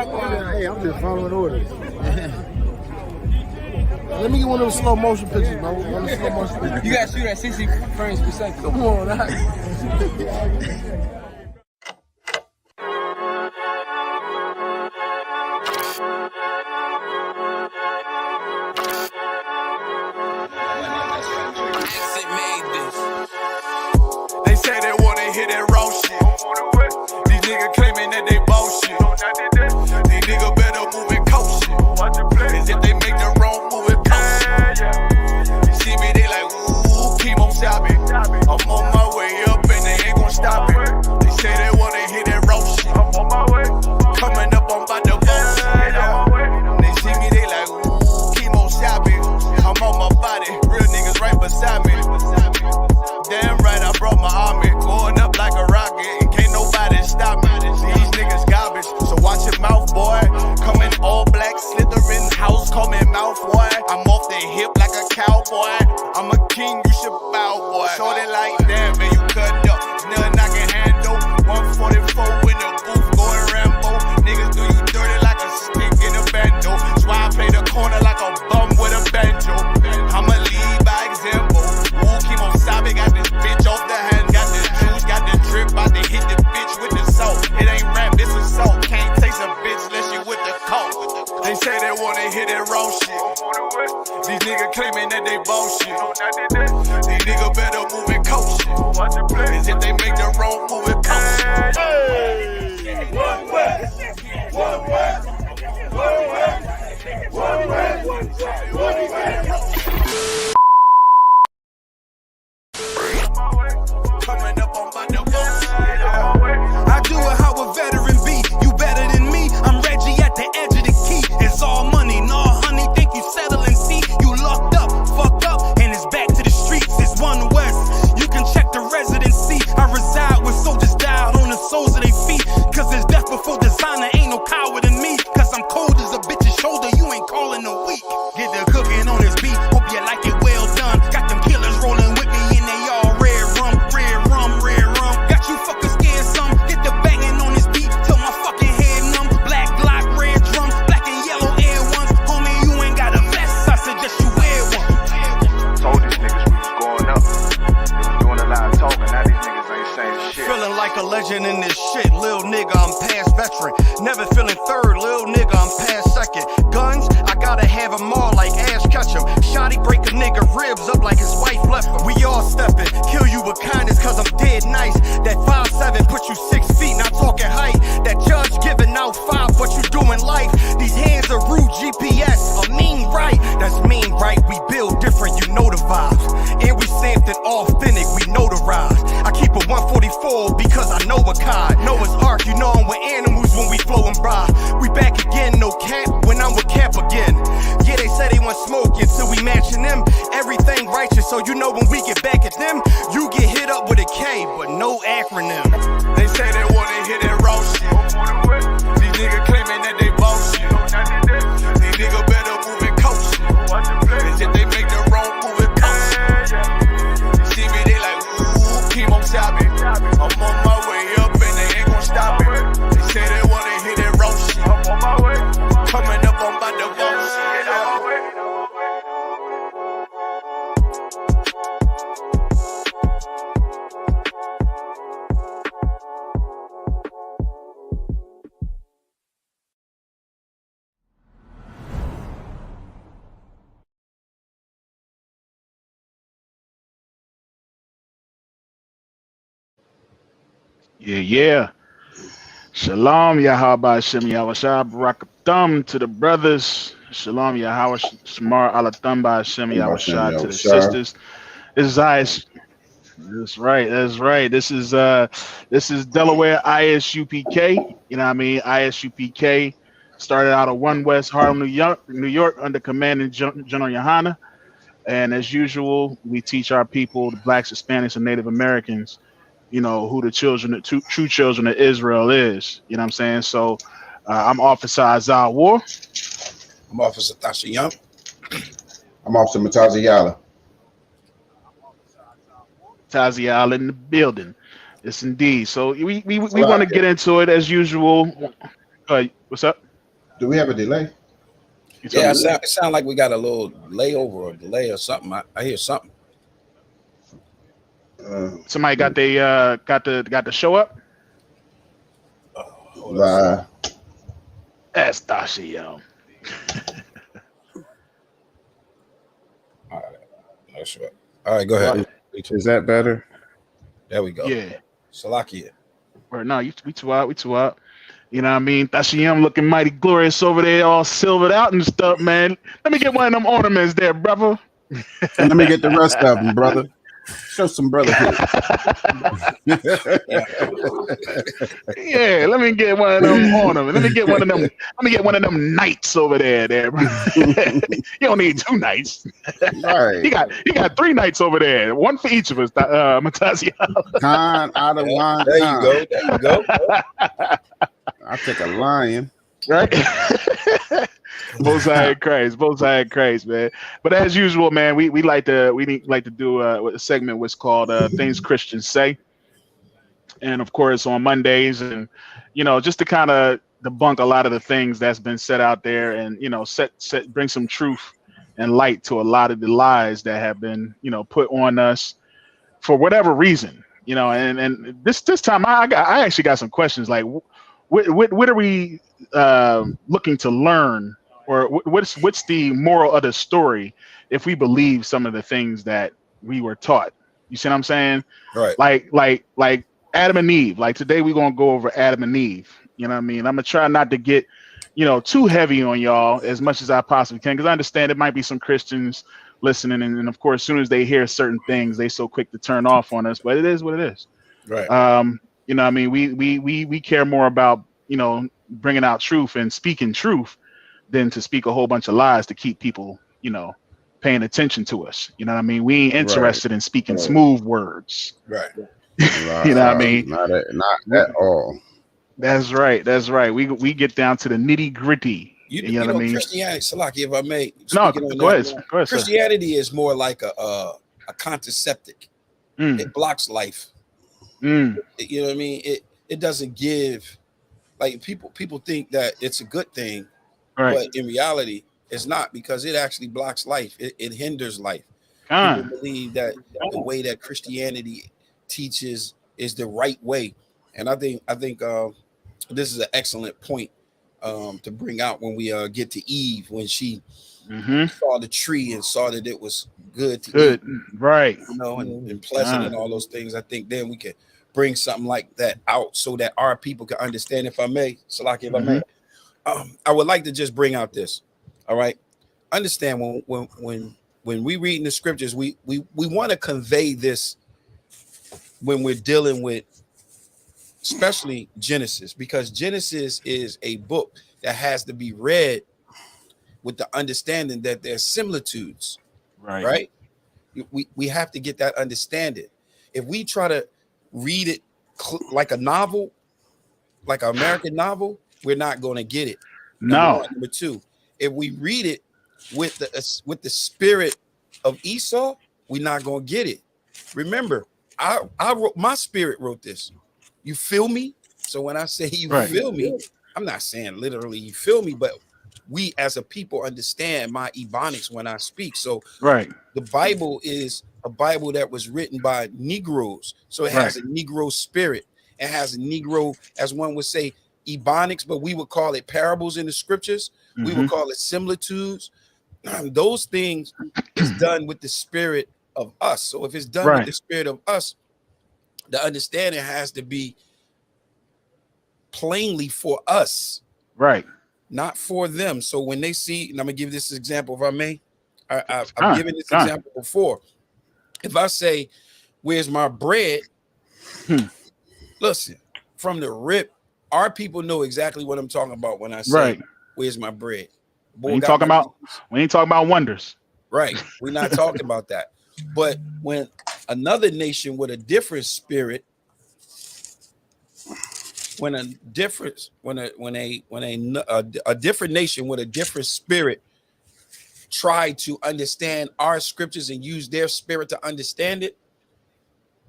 Hey, I'm just following orders. Let me get one of those slow motion pictures, bro. One of the slow motion pictures. You gotta shoot at 60 frames per second. Come on, They say they wanna hear that raw shit. These niggas claiming that they bullshit. These niggas better move and coach shit. Cause if they make the wrong move, it post shit. You see me, they like, ooh, keep on stopping. I'm on my way up and they ain't gon' stop it. They say they wanna hear that raw shit. Coming up, I'm about to bullshit. They see me, they like, ooh, keep on stopping. I'm on my body, real niggas right beside me. Damn right, I brought my army, going up like a rocket, and can't nobody stop me. These niggas garbage, so watch your mouth, boy. Coming all black, slithering house, call me mouth, boy. I'm off the hip like a cowboy. I'm a king, you should bow, boy. Shorty like, damn, man, you cut up. Nothing I can handle. 144 in the booth, going Rambo. Niggas do you dirty like a stick in a bando. That's why I play the corner like a bum with a banjo. I'ma lead by example. Ooh, keep on stopping, got this bitch off the hand, got the juice, got the drip, about to hit the bitch with the salt. It ain't rap, it's assault. Can't taste a bitch unless you with the coke. They say they wanna hear that raw shit. These niggas claiming that they bullshit. These niggas better move and coach shit. Cause if they make the wrong move, it coach shit. One West, one West, one West, one West, one West. Coming up on my I do it how a veteran be. You better than me. I'm Reggie at the edge of the key. It's all money, no honey. Think you settling? See, you locked up, fucked up, and it's back to the streets. It's One West. You can check the residency. I reside with soldiers died on the soles of their feet. Cause it's death before designer. Ain't no coward in me. Cause I'm cold as a bitch's shoulder. You ain't calling a week. Get the cooking on this beat. Hope you like it well done. Got them killers rolling with me and they all red rum, red rum, red rum. Got you fucking scared some. Get the banging on this beat till my fucking head numb. Black Glock, red drum, black and yellow Air Ones. Homie, you ain't got a vest. I suggest you wear one. Told these niggas we was going up. They was doing a lot of talking. Now these niggas ain't saying shit. Feeling like a legend in this shit, lil nigga, I'm past veteran. Never feeling third, lil nigga, I'm past second. Guns, I gotta have them all like Ash Ketchum. Shotty break a nigga ribs up like his wife left him. We all stepping, kill you with kindness cause I'm dead nice. That 5'7" put you 6 feet, not talking height. That judge giving out 5, but you doing life. These hands are rude GPS, a mean right. That's mean right, we build different, you know the vibes. And we something authentic, we notarized. I keep a 144 because I know a cod. Noah's Ark, you know I'm with animals when we flowing by. We back again, no cap, when I'm with Cap again. Yeah, they say they want smoke until we matching them. Everything righteous, so you know when we get back at them, you get hit up with a K, but no acronym. They say they wanna hear that raw shit. These niggas claiming that they bullshit. These niggas better move and coach shit. Cause if they make the wrong move, it coach shit. See me, they like, ooh, keep on stopping. I'm on my way up and they ain't gon' stop it. They say they wanna hear that raw shit. Coming up, I'm about to bullshit. Yeah. Shalom, Yahweh Shem Yahushua, Barak Thumb to the brothers. Shalom, Yahweh Shamar Alatham by Shem Yahushua to the sisters. This is That's right. This is Delaware ISUPK. You know what I mean? ISUPK started out of One West Harlem, New York, under commanding General Yohana. And as usual, we teach our people, the blacks, Hispanics, and Native Americans, you know, who the true children of Israel is. You know what I'm saying? So I'm Officer Azal War. I'm Officer Tasha Young. I'm Officer Matazi Yala. Tazial in the building. Yes, indeed. So we want to get into it as usual. What's up? Do we have a delay? Yeah, it sound like we got a little layover or delay or something. I hear something. Somebody got the show up. That's Dashi, yo. All right, that's right. All right, go ahead. Is that better? There we go. Yeah. Salakia. Or no, we too out. We too out. You know what I mean? Dashi looking mighty glorious over there, all silvered out and stuff, man. Let me get one of them ornaments there, brother. Let me get the rest of them, brother. Show some brotherhood. Yeah, let me get one of them ornaments. Let me get one of them knights over there, bro. You don't need 2 knights. Right. You got 3 knights over there. One for each of us, Matasio. Khan out of line. There you go. There you go. I'll take a lion. Right? Both side Christ, man. But as usual, man, we like to do a segment what's called Things Christians Say. And of course on Mondays, and just to kind of debunk a lot of the things that's been said out there, and bring some truth and light to a lot of the lies that have been put on us for whatever reason. And this time I actually got some questions like what are we looking to learn, or what's the moral of the story if we believe some of the things that we were taught? You see what I'm saying? Right. Like Adam and Eve. Like today we're gonna go over Adam and Eve. You know what I mean? I'm gonna try not to get too heavy on y'all as much as I possibly can, because I understand it might be some Christians listening, and of course as soon as they hear certain things they so quick to turn off on us, but it is what it is. Right. You know what I mean? We care more about bringing out truth and speaking truth than to speak a whole bunch of lies to keep people paying attention to us. You know what I mean? We ain't interested in speaking smooth words. Right. You know what I mean? Not at all. That's right. We get down to the nitty gritty. You know what I mean? Christianity, Salaki, if I may. No, go ahead. Christianity is more like a contraceptive. It blocks life. You know what I mean? It doesn't give, like people think that it's a good thing, right? But in reality, it's not, because it actually blocks life. It hinders life. People believe that the way that Christianity teaches is the right way, and I think this is an excellent point to bring out when we get to Eve, when she saw the tree and saw that it was good to eat, right? And pleasant and all those things. I think then we can bring something like that out so that our people can understand. If I may, Salaki, if I may, I would like to just bring out this. All right, understand when we read in the scriptures, we want to convey this when we're dealing with, especially Genesis, because Genesis is a book that has to be read with the understanding that there's similitudes, right? We have to get that understanding. If we try to read it like a novel, like an American novel, we're not going to get it. Number 2, if we read it with the spirit of Esau, we're not going to get it. Remember, I wrote, my spirit wrote this. You feel me? So when I say you feel me, I'm not saying literally you feel me, but we as a people understand my ebonics when I speak. So the Bible is a Bible that was written by Negroes. So it has a Negro spirit. It has a Negro, as one would say, ebonics, but we would call it parables in the scriptures. We would call it similitudes. Those things is done with the spirit of us. So if it's done with the spirit of us, the understanding has to be plainly for us, right? Not for them. So when they see, and I'm gonna give this example if I may. I've given this example before. If I say, "Where's my bread?" Listen, from the rip, our people know exactly what I'm talking about when I say, "Where's my bread?" Boy, we ain't talking about wonders, right? We're not talking about that. But when another nation with a different spirit, when a different nation with a different spirit try to understand our scriptures and use their spirit to understand it,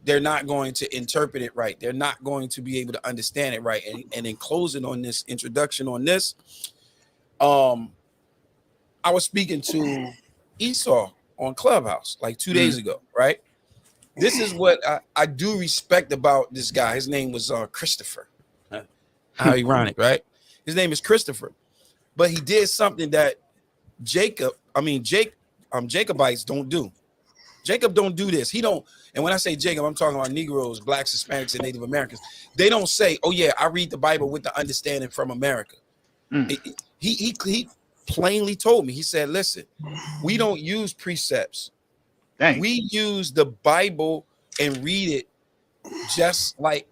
they're not going to interpret it right. They're not going to be able to understand it right. And in closing on this introduction on this, I was speaking to Esau on Clubhouse like 2 days ago, right? This is what I do respect about this guy. His name was Christopher. How ironic, right? His name is Christopher, but he did something that Jacobites don't do. Jacob don't do this. He don't. And when I say Jacob, I'm talking about Negroes, Blacks, Hispanics, and Native Americans. They don't say, "Oh yeah, I read the Bible with the understanding from America." He plainly told me. He said, "Listen, we don't use precepts. Dang. We use the Bible and read it just like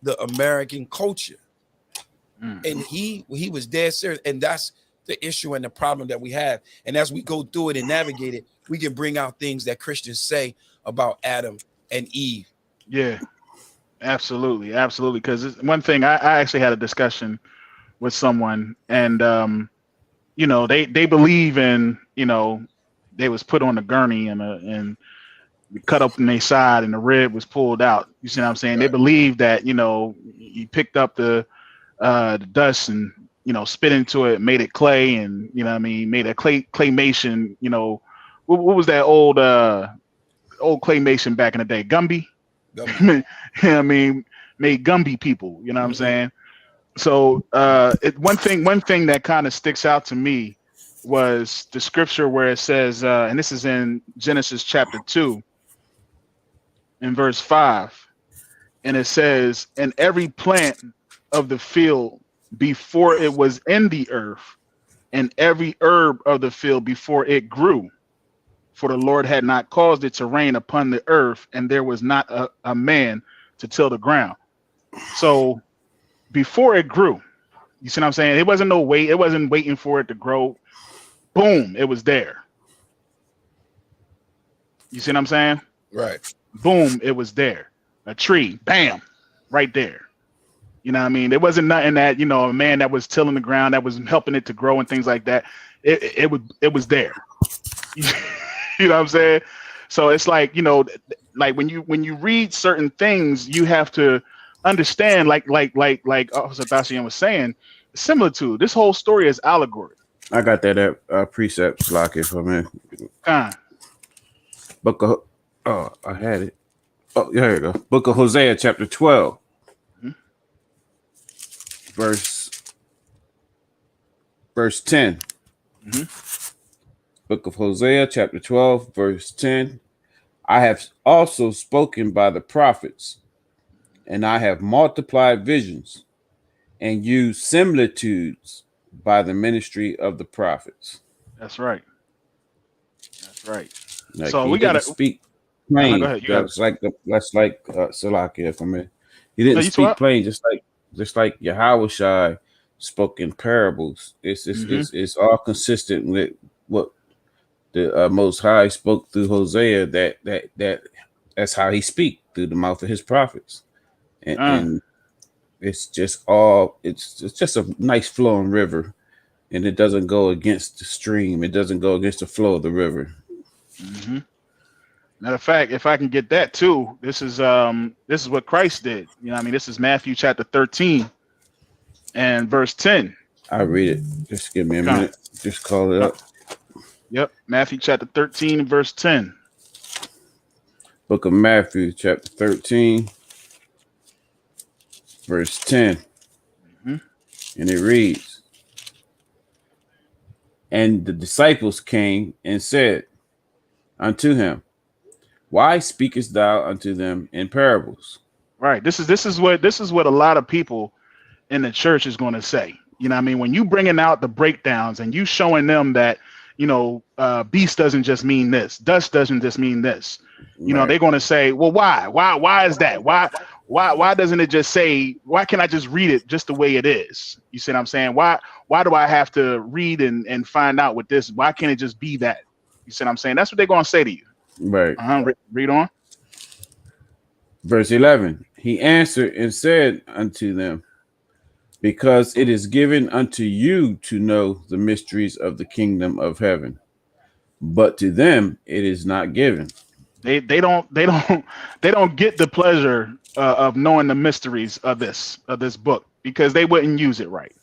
the American culture." And he was dead serious. And that's the issue and the problem that we have. And as we go through it and navigate it, we can bring out things that Christians say about Adam and Eve. Yeah, absolutely. Because one thing, I actually had a discussion with someone, and they believe in, they was put on the gurney and cut up in their side and the rib was pulled out. You see what I'm saying? Right. They believe that, you picked up the dust and, spit into it, made it clay, and, made a claymation, what was that old claymation back in the day? Gumby? Made Gumby people, you know what I'm saying? So one thing that kind of sticks out to me was the scripture where it says, and this is in Genesis chapter 2, in verse 5, and it says, "And every plant of the field before it was in the earth, and every herb of the field before it grew. For the Lord had not caused it to rain upon the earth, and there was not a man to till the ground." So before it grew, you see what I'm saying? It wasn't no wait. It wasn't waiting for it to grow. Boom, it was there. You see what I'm saying? Right. Boom, it was there. A tree, bam, right there. You know what I mean? There wasn't nothing that, a man that was tilling the ground, that was helping it to grow and things like that. It was there. You know what I'm saying? So it's like, like when you read certain things, you have to understand, like Sebastian was saying, similitude. This whole story is allegory. I got that precept lock it for me. Book of I had it. Oh, here you go. Book of Hosea, chapter 12, verse 10. Book of Hosea, chapter 12, verse 10. "I have also spoken by the prophets, and I have multiplied visions and used similitudes by the ministry of the prophets." That's right. Like, so we gotta speak plain. Go ahead, That's like Salakia for me. He didn't speak plain, just like Yahweh Shai spoke in parables. It's all consistent with what the Most High spoke through Hosea. That's how he speak through the mouth of his prophets, and it's just a nice flowing river, and it doesn't go against the stream. It doesn't go against the flow of the river. Matter of fact, if I can get that too, this is what Christ did. This is Matthew chapter 13 and verse 10. I read it. Just give me a minute. Just call it up. Yep, Matthew chapter 13 and verse 10. Book of Matthew chapter 13, verse 10. And it reads, "And the disciples came and said unto him, Why speakest thou unto them in parables?" Right. This is what a lot of people in the church is going to say. When you bringing out the breakdowns and you showing them that, beast doesn't just mean this, dust doesn't just mean this. They're going to say, well, why is that? Why doesn't it just say, why can't I just read it just the way it is? You see what I'm saying? Why do I have to read and find out what this? Why can't it just be that? You see what I'm saying? That's what they're going to say to you. Right. Read on. Verse 11. "He answered and said unto them, Because it is given unto you to know the mysteries of the kingdom of heaven, but to them it is not given." They don't get the pleasure of knowing the mysteries of this book because they wouldn't use it right.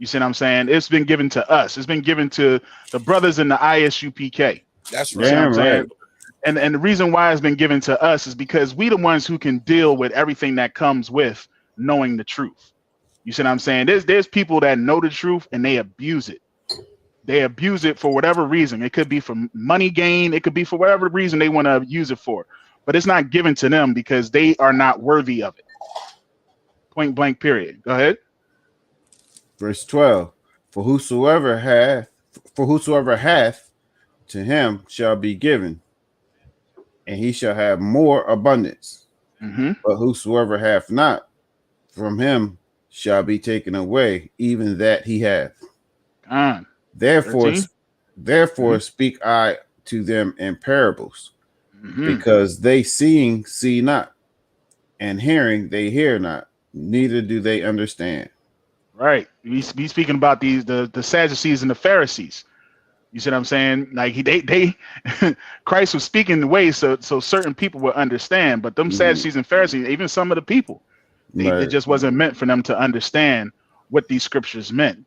You see what I'm saying? It's been given to us. It's been given to the brothers in the ISUPK. That's You see right. what I'm saying? And the reason why it's been given to us is because we the ones who can deal with everything that comes with knowing the truth. You see what I'm saying? There's people that know the truth and they abuse it. They abuse it for whatever reason. It could be for money gain. It could be for whatever reason they want to use it for. But it's not given to them because they are not worthy of it. Point blank, period. Go ahead. Verse 12. For whosoever hath, to him shall be given, and he shall have more abundance. But whosoever hath not, from him shall be taken away, even that he hath. Therefore speak I to them in parables, because they seeing see not, and hearing they hear not, neither do they understand. Right. We speaking about the Sadducees and the Pharisees. You see what I'm saying? Like they Christ was speaking in ways so certain people would understand, but them Sadducees and Pharisees, even some of the people, it just wasn't meant for them to understand what these scriptures meant.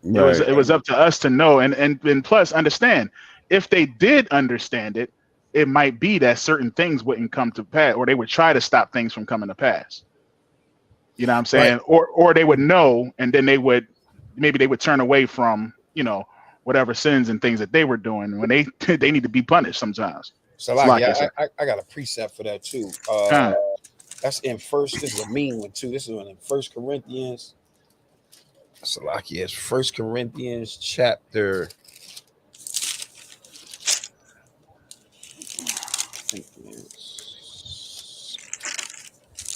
It was up to us to know and plus understand. If they did understand it, it might be that certain things wouldn't come to pass, or they would try to stop things from coming to pass. You know what I'm saying? Right. Or they would know, and then they would turn away from, whatever sins and things that they were doing when they need to be punished sometimes. So I got a precept for that too. That's in first. This is a mean one too. This is in 1 Corinthians. Salakia, it's 1 Corinthians chapter.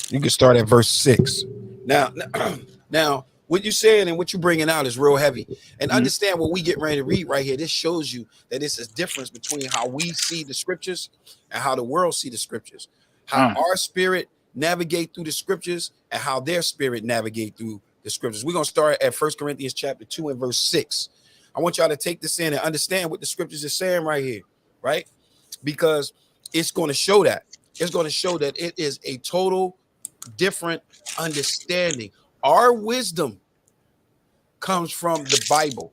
You can start at verse 6. Now, what you're saying and what you're bringing out is real heavy. And understand what we get ready to read right here. This shows you that it's a difference between how we see the scriptures and how the world see the scriptures. How our spirit navigate through the scriptures and how their spirit navigate through the scriptures. We're going to start at 1 Corinthians chapter 2 and verse 6. I want y'all to take this in and understand what the scriptures are saying right here, right? Because it's going to show that. It's going to show that it is a total different understanding. Our wisdom comes from the Bible.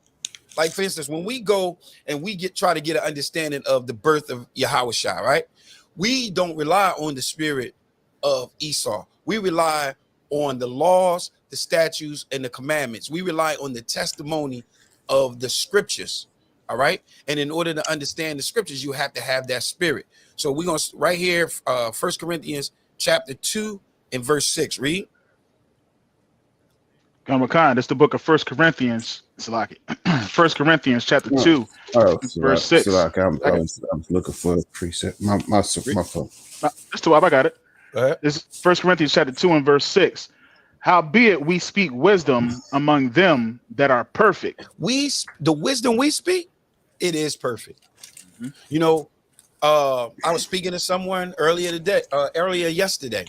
Like, for instance, when we go and we try to get an understanding of the birth of Yahushua, right? We don't rely on the spirit of Esau. We rely on the laws, the statutes, and the commandments. We rely on the testimony of the scriptures. All right. And in order to understand the scriptures, you have to have that spirit. So we're going to right here, 1 Corinthians chapter 2 and verse 6. Read. That's the book of 1 Corinthians. 1 Corinthians chapter 2, verse 6. I'm looking for a precept. My phone. That's the I got it. This is 1 Corinthians chapter 2 and verse 6. Howbeit we speak wisdom among them that are perfect. The wisdom we speak, it is perfect. I was speaking to someone earlier yesterday,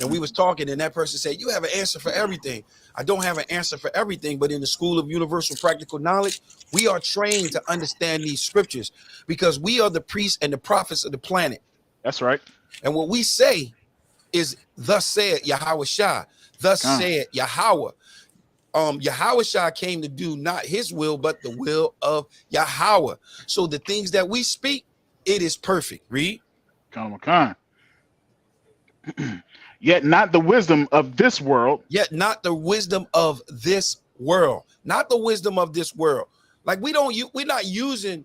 and we was talking, and that person said, "You have an answer for everything." I don't have an answer for everything, but in the School of Universal Practical Knowledge, we are trained to understand these scriptures because we are the priests and the prophets of the planet. That's right. And what we say is, "Thus said Yahushua." Thus said Yahweh. Yahushua came to do not his will, but the will of Yahweh. So the things that we speak, it is perfect. Read. Yet not the wisdom of this world. Yet not the wisdom of this world. Not the wisdom of this world. Like we're not using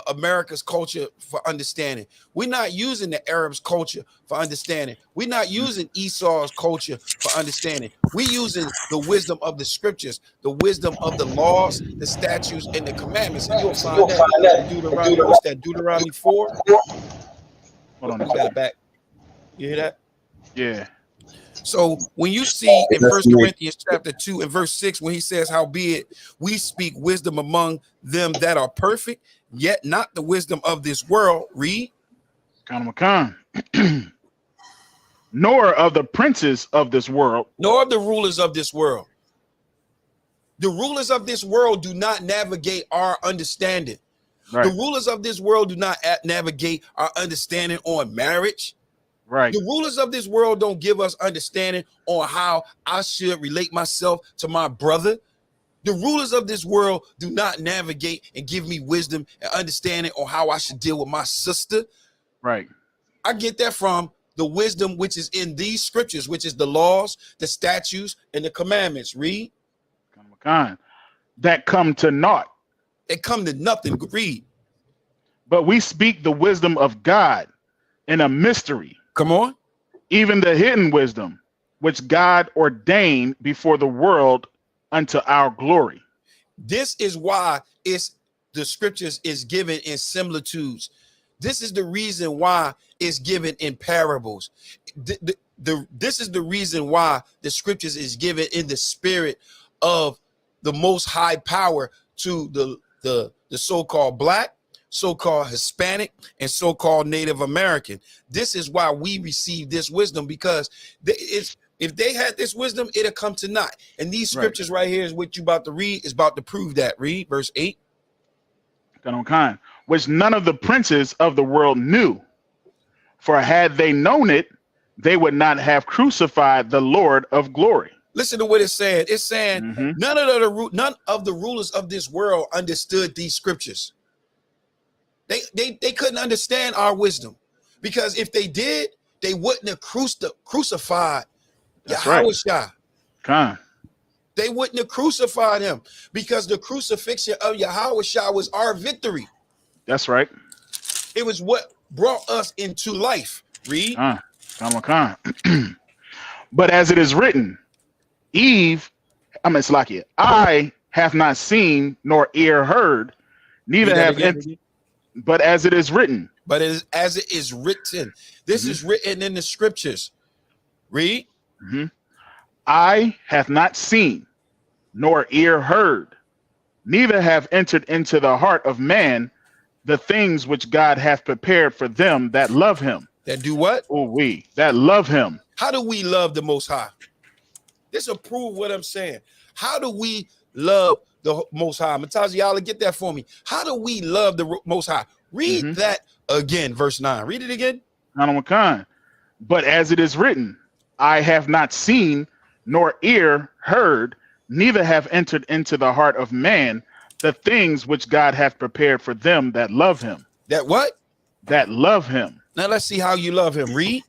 America's culture for understanding. We're not using the Arabs' culture for understanding. We're not using Esau's culture for understanding. We're using the wisdom of the scriptures, the wisdom of the laws, the statutes, and the commandments. And you'll find that in Deuteronomy. What's that? Deuteronomy 4. Hold on, I got it back. You hear that? Yeah. So when you see in 1 Corinthians chapter 2 and verse 6, when he says, "Howbeit we speak wisdom among them that are perfect, yet not the wisdom of this world," read. Nor of the princes of this world. Nor of the rulers of this world. The rulers of this world do not navigate our understanding. Right. The rulers of this world do not navigate our understanding on marriage. Right. The rulers of this world don't give us understanding on how I should relate myself to my brother. The rulers of this world do not navigate and give me wisdom and understanding on how I should deal with my sister. Right. I get that from the wisdom which is in these scriptures, which is the laws, the statutes, and the commandments. Read. That come to naught. They come to nothing. Read. But we speak the wisdom of God in a mystery. Come on. Even the hidden wisdom, which God ordained before the world unto our glory. This is why the scriptures is given in similitudes. This is the reason why it's given in parables. This is the reason why the scriptures is given in the spirit of the most high power to the so-called black, so-called Hispanic, and so-called Native American. This is why we receive this wisdom, because if they had this wisdom, it'll come to naught. And these scriptures right here is what you about to read, is about to prove that. Read verse 8. Which none of the princes of the world knew. For had they known it, they would not have crucified the Lord of glory. Listen to what it's saying. It's saying none of the rulers of this world understood these scriptures. They couldn't understand our wisdom, because if they did, they wouldn't have crucified Yahushua. Right. They wouldn't have crucified him, because the crucifixion of Yahushua was our victory. That's right. It was what brought us into life. Read. But as it is written, I have not seen nor ear heard, neither have but as it is written. But as it is written. This is written in the scriptures. Read. I have not seen nor ear heard, neither have entered into the heart of man the things which God hath prepared for them that love him. That do what? That love him. How do we love the Most High? This will prove what I'm saying. How do we love the Most High? Mataziala, get that for me. How do we love the Most High? Read that again, verse 9. Read it again. But as it is written, I have not seen nor ear heard, neither have entered into the heart of man the things which God hath prepared for them that love him. That what? That love him. Now let's see how you love him. Read.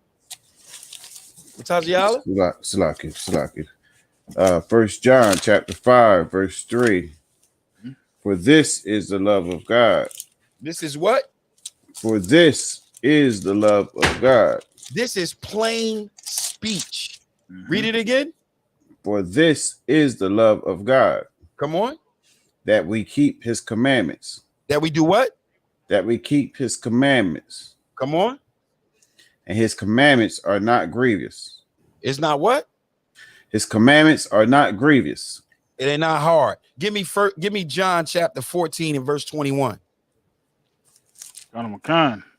Mataziala. Salaki. 1 John chapter 5, verse 3. For this is the love of God. This is what? For this is the love of God. This is plain speech. Read it again. For this is the love of God. Come on. That we keep his commandments. That we do what? That we keep his commandments. Come on. And his commandments are not grievous. It's not what? His commandments are not grievous. It ain't not hard. Give me John chapter 14 and verse 21.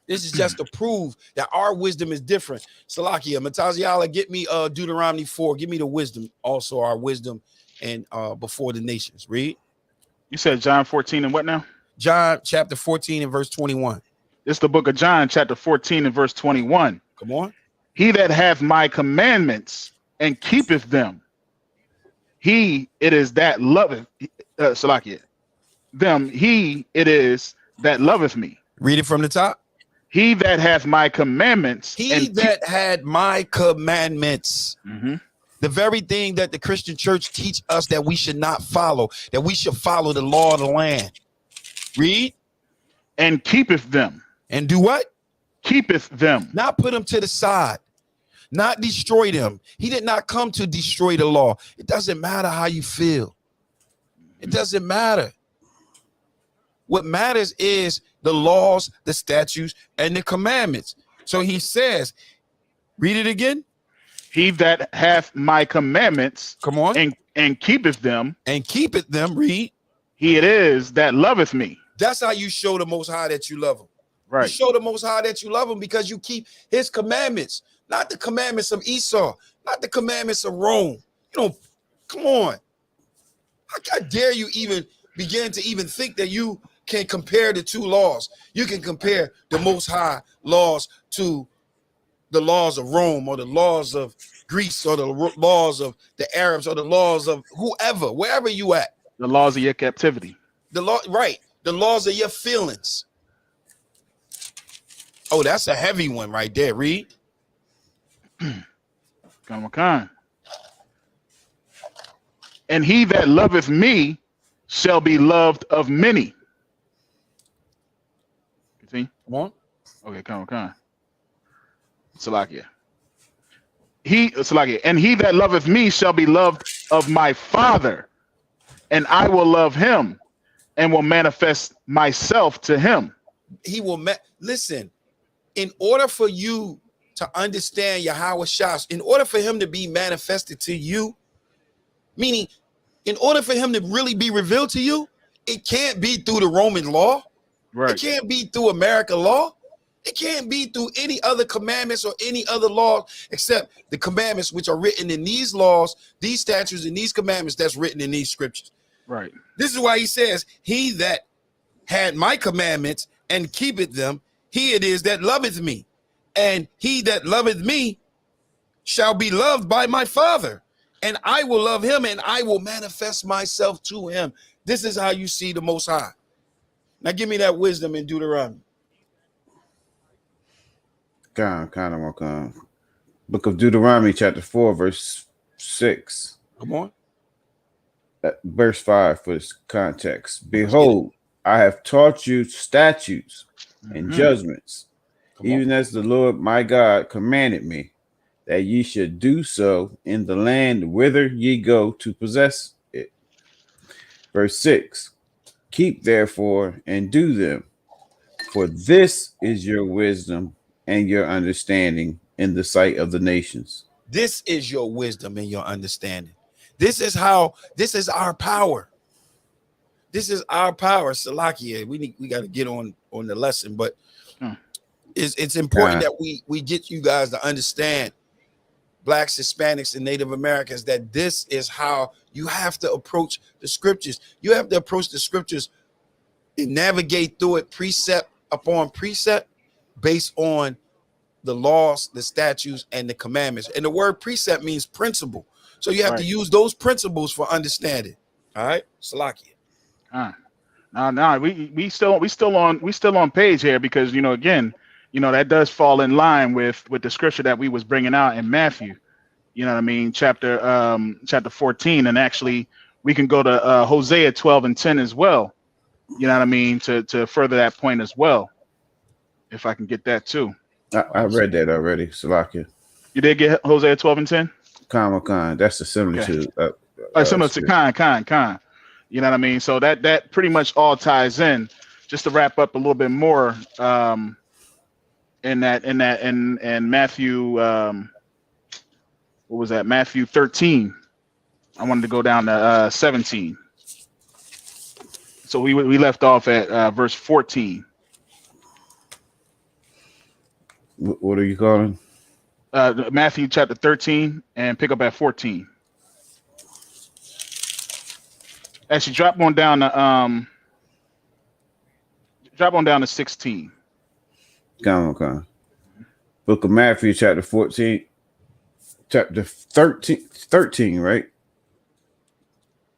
This is just to prove that our wisdom is different. Salakia, Mataziala, get me Deuteronomy 4. Give me the wisdom, also our wisdom, and before the nations. Read. You said John 14 and what now? John chapter 14 and verse 21. It's the book of John, chapter 14 and verse 21. Come on. He that hath my commandments and keepeth them, he it is that loveth Salakia. Them, he it is that loveth me. Read it from the top. He that hath my commandments. He that had my commandments. The very thing that the Christian church teach us that we should not follow, that we should follow the law of the land. Read. And keepeth them. And do what? Keepeth them. Not put them to the side. Not destroy them. He did not come to destroy the law. It doesn't matter how you feel. It doesn't matter. What matters is the laws, the statutes, and the commandments. So he says, read it again. He that hath my commandments, come on, and keepeth them, read. He it is that loveth me. That's how you show the Most High that you love him. Right. You show the Most High that you love him because you keep his commandments, not the commandments of Esau, not the commandments of Rome. You know, come on. How dare you even begin to even think that you can compare the two laws? You can compare the Most High laws to the laws of Rome or the laws of Greece or the laws of the Arabs or the laws of whoever, wherever you at. The laws of your captivity. The law, right? The laws of your feelings. Oh, that's a heavy one right there. Read. Come on. And he that loveth me shall be loved of many. You see? Come on. Okay, come on. Salakia. And he that loveth me shall be loved of my Father, and I will love him and will manifest myself to him. He will listen. In order for you to understand Yahweh Shah, in order for him to be manifested to you, meaning in order for him to really be revealed to you, it can't be through the Roman law. Right. It can't be through American law. It can't be through any other commandments or any other law except the commandments which are written in these laws, these statutes, and these commandments that's written in these scriptures. Right. This is why he says, he that had my commandments and keepeth them, he it is that loveth me. And he that loveth me shall be loved by my Father. And I will love him and I will manifest myself to him. This is how you see the Most High. Now give me that wisdom in Deuteronomy. Come. Book of Deuteronomy, chapter 4, verse 6. Come on. Verse 5 for this context. Behold, I have taught you statutes and judgments, even as the Lord my God commanded me, that ye should do so in the land whither ye go to possess it. Verse 6. Keep therefore and do them, for this is your wisdom and your understanding in the sight of the nations. This is your wisdom and your understanding. This is our power. This is our power. Salakia. We got to get on the lesson, but it's important that we get you guys to understand, Blacks, Hispanics, and Native Americans, that this is how you have to approach the scriptures. You have to approach the scriptures and navigate through it precept upon precept based on the laws, the statutes, and the commandments. And the word precept means principle. So you have to use those principles for understanding. All right, Salakia. No, we still on page here, because again, that does fall in line with the scripture that we was bringing out in Matthew. You know what I mean? Chapter 14, and actually we can go to Hosea 12 and 10 as well. You know what I mean? To further that point as well, if I can get that too. I read that already, Salakia. You did get Hosea 12 and 10? Khan. That's the similitude. Similar to Khan. You know what I mean? So that pretty much all ties in. Just to wrap up a little bit more, in Matthew, what was that? Matthew 13. I wanted to go down to 17. So we left off at verse 14. What are you calling? Matthew chapter 13, and pick up at 14. Actually, drop on down to 16. Come. Book of Matthew, chapter 14, chapter 13, right?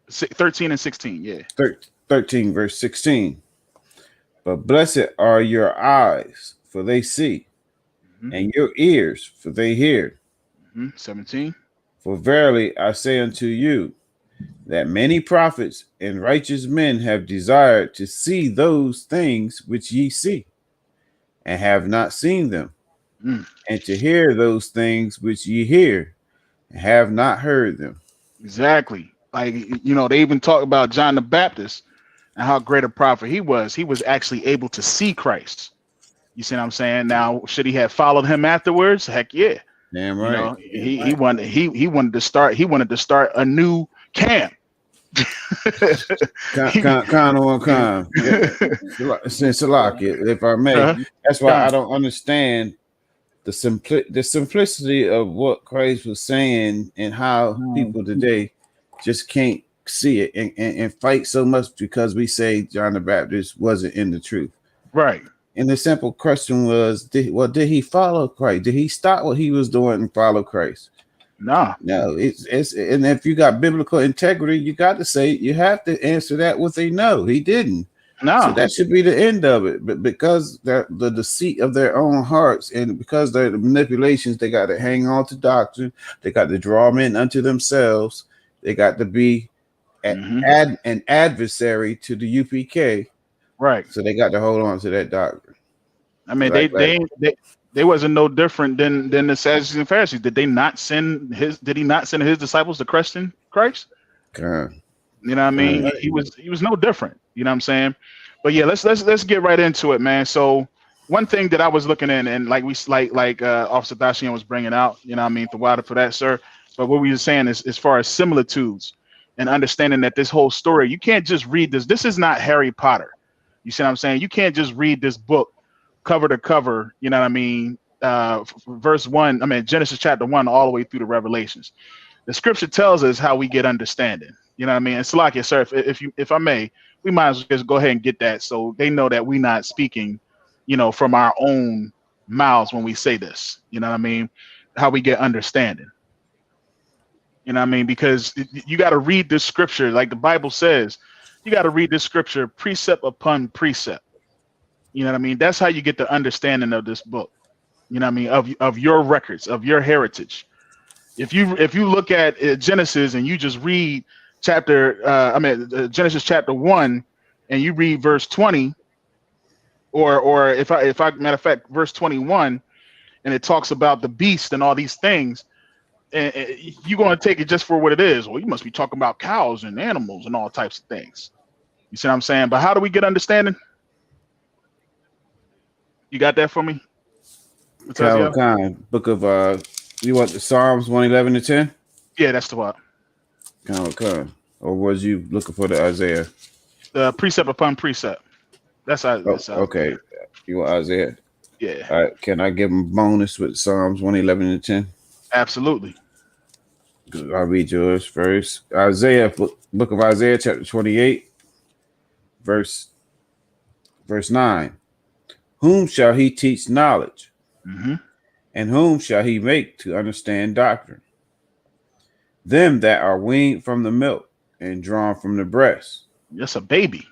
13 and 16, yeah. 13, verse 16. But blessed are your eyes, for they see, and your ears, for they hear. 17. For verily I say unto you, that many prophets and righteous men have desired to see those things which ye see, and have not seen them, and to hear those things which ye hear, and have not heard them. Exactly. Like, they even talk about John the Baptist and how great a prophet he was. He was actually able to see Christ. You see what I'm saying? Now, should he have followed him afterwards? Heck yeah. Damn right. He wanted to start a new camp. Con. Since if I may, that's why I don't understand the simplicity of what Christ was saying, and how people today just can't see it and fight so much because we say John the Baptist wasn't in the truth. Right. And the simple question was, did he follow Christ? Did he stop what he was doing and follow Christ? No. It's and if you got biblical integrity, you got to say you have to answer that with a no. He didn't. No. So that should be the end of it. But because the deceit of their own hearts and because they're the manipulations, they got to hang on to doctrine. They got to draw men unto themselves. They got to be an adversary to the UPK. Right. So they got to hold on to that doctrine. I mean, they wasn't no different than the Sadducees and Pharisees. Did he not send his disciples to Christ? God. You know what I mean? He was no different. You know what I'm saying? But yeah, let's get right into it, man. So one thing that I was looking at, and like Officer Dashian was bringing out, you know what I mean, the water for that, sir. But what we were saying is, as far as similitudes and understanding that this whole story, you can't just read this. This is not Harry Potter. You see what I'm saying? You can't just read this book cover to cover, you know what I mean? Verse 1, Genesis chapter 1 all the way through to Revelations. The scripture tells us how we get understanding. You know what I mean? And Salakia, sir, if I may, we might as well just go ahead and get that so they know that we're not speaking, from our own mouths when we say this. You know what I mean? How we get understanding. You know what I mean? Because you got to read this scripture, like the Bible says, you got to read this scripture precept upon precept. You know what I mean? That's how you get the understanding of this book. You know what I mean? Of your records, of your heritage. If you look at Genesis and you just read Genesis chapter 1 and you read verse 20, or if I matter of fact, verse 21, and it talks about the beast and all these things, and you're going to take it just for what it is. Well, you must be talking about cows and animals and all types of things. You see what I'm saying? But how do we get understanding? You got that for me? Book of you want the Psalms 111 to 10? Yeah, that's the one. Or was you looking for the Isaiah? Precept upon precept. That's okay. You want Isaiah? Yeah. All right. Can I give him bonus with Psalms 111 and 10? Absolutely. I'll read yours first. Isaiah, book of Isaiah, chapter 28, verse 9. Whom shall he teach knowledge? And whom shall he make to understand doctrine? Them that are weaned from the milk and drawn from the breast. That's a baby.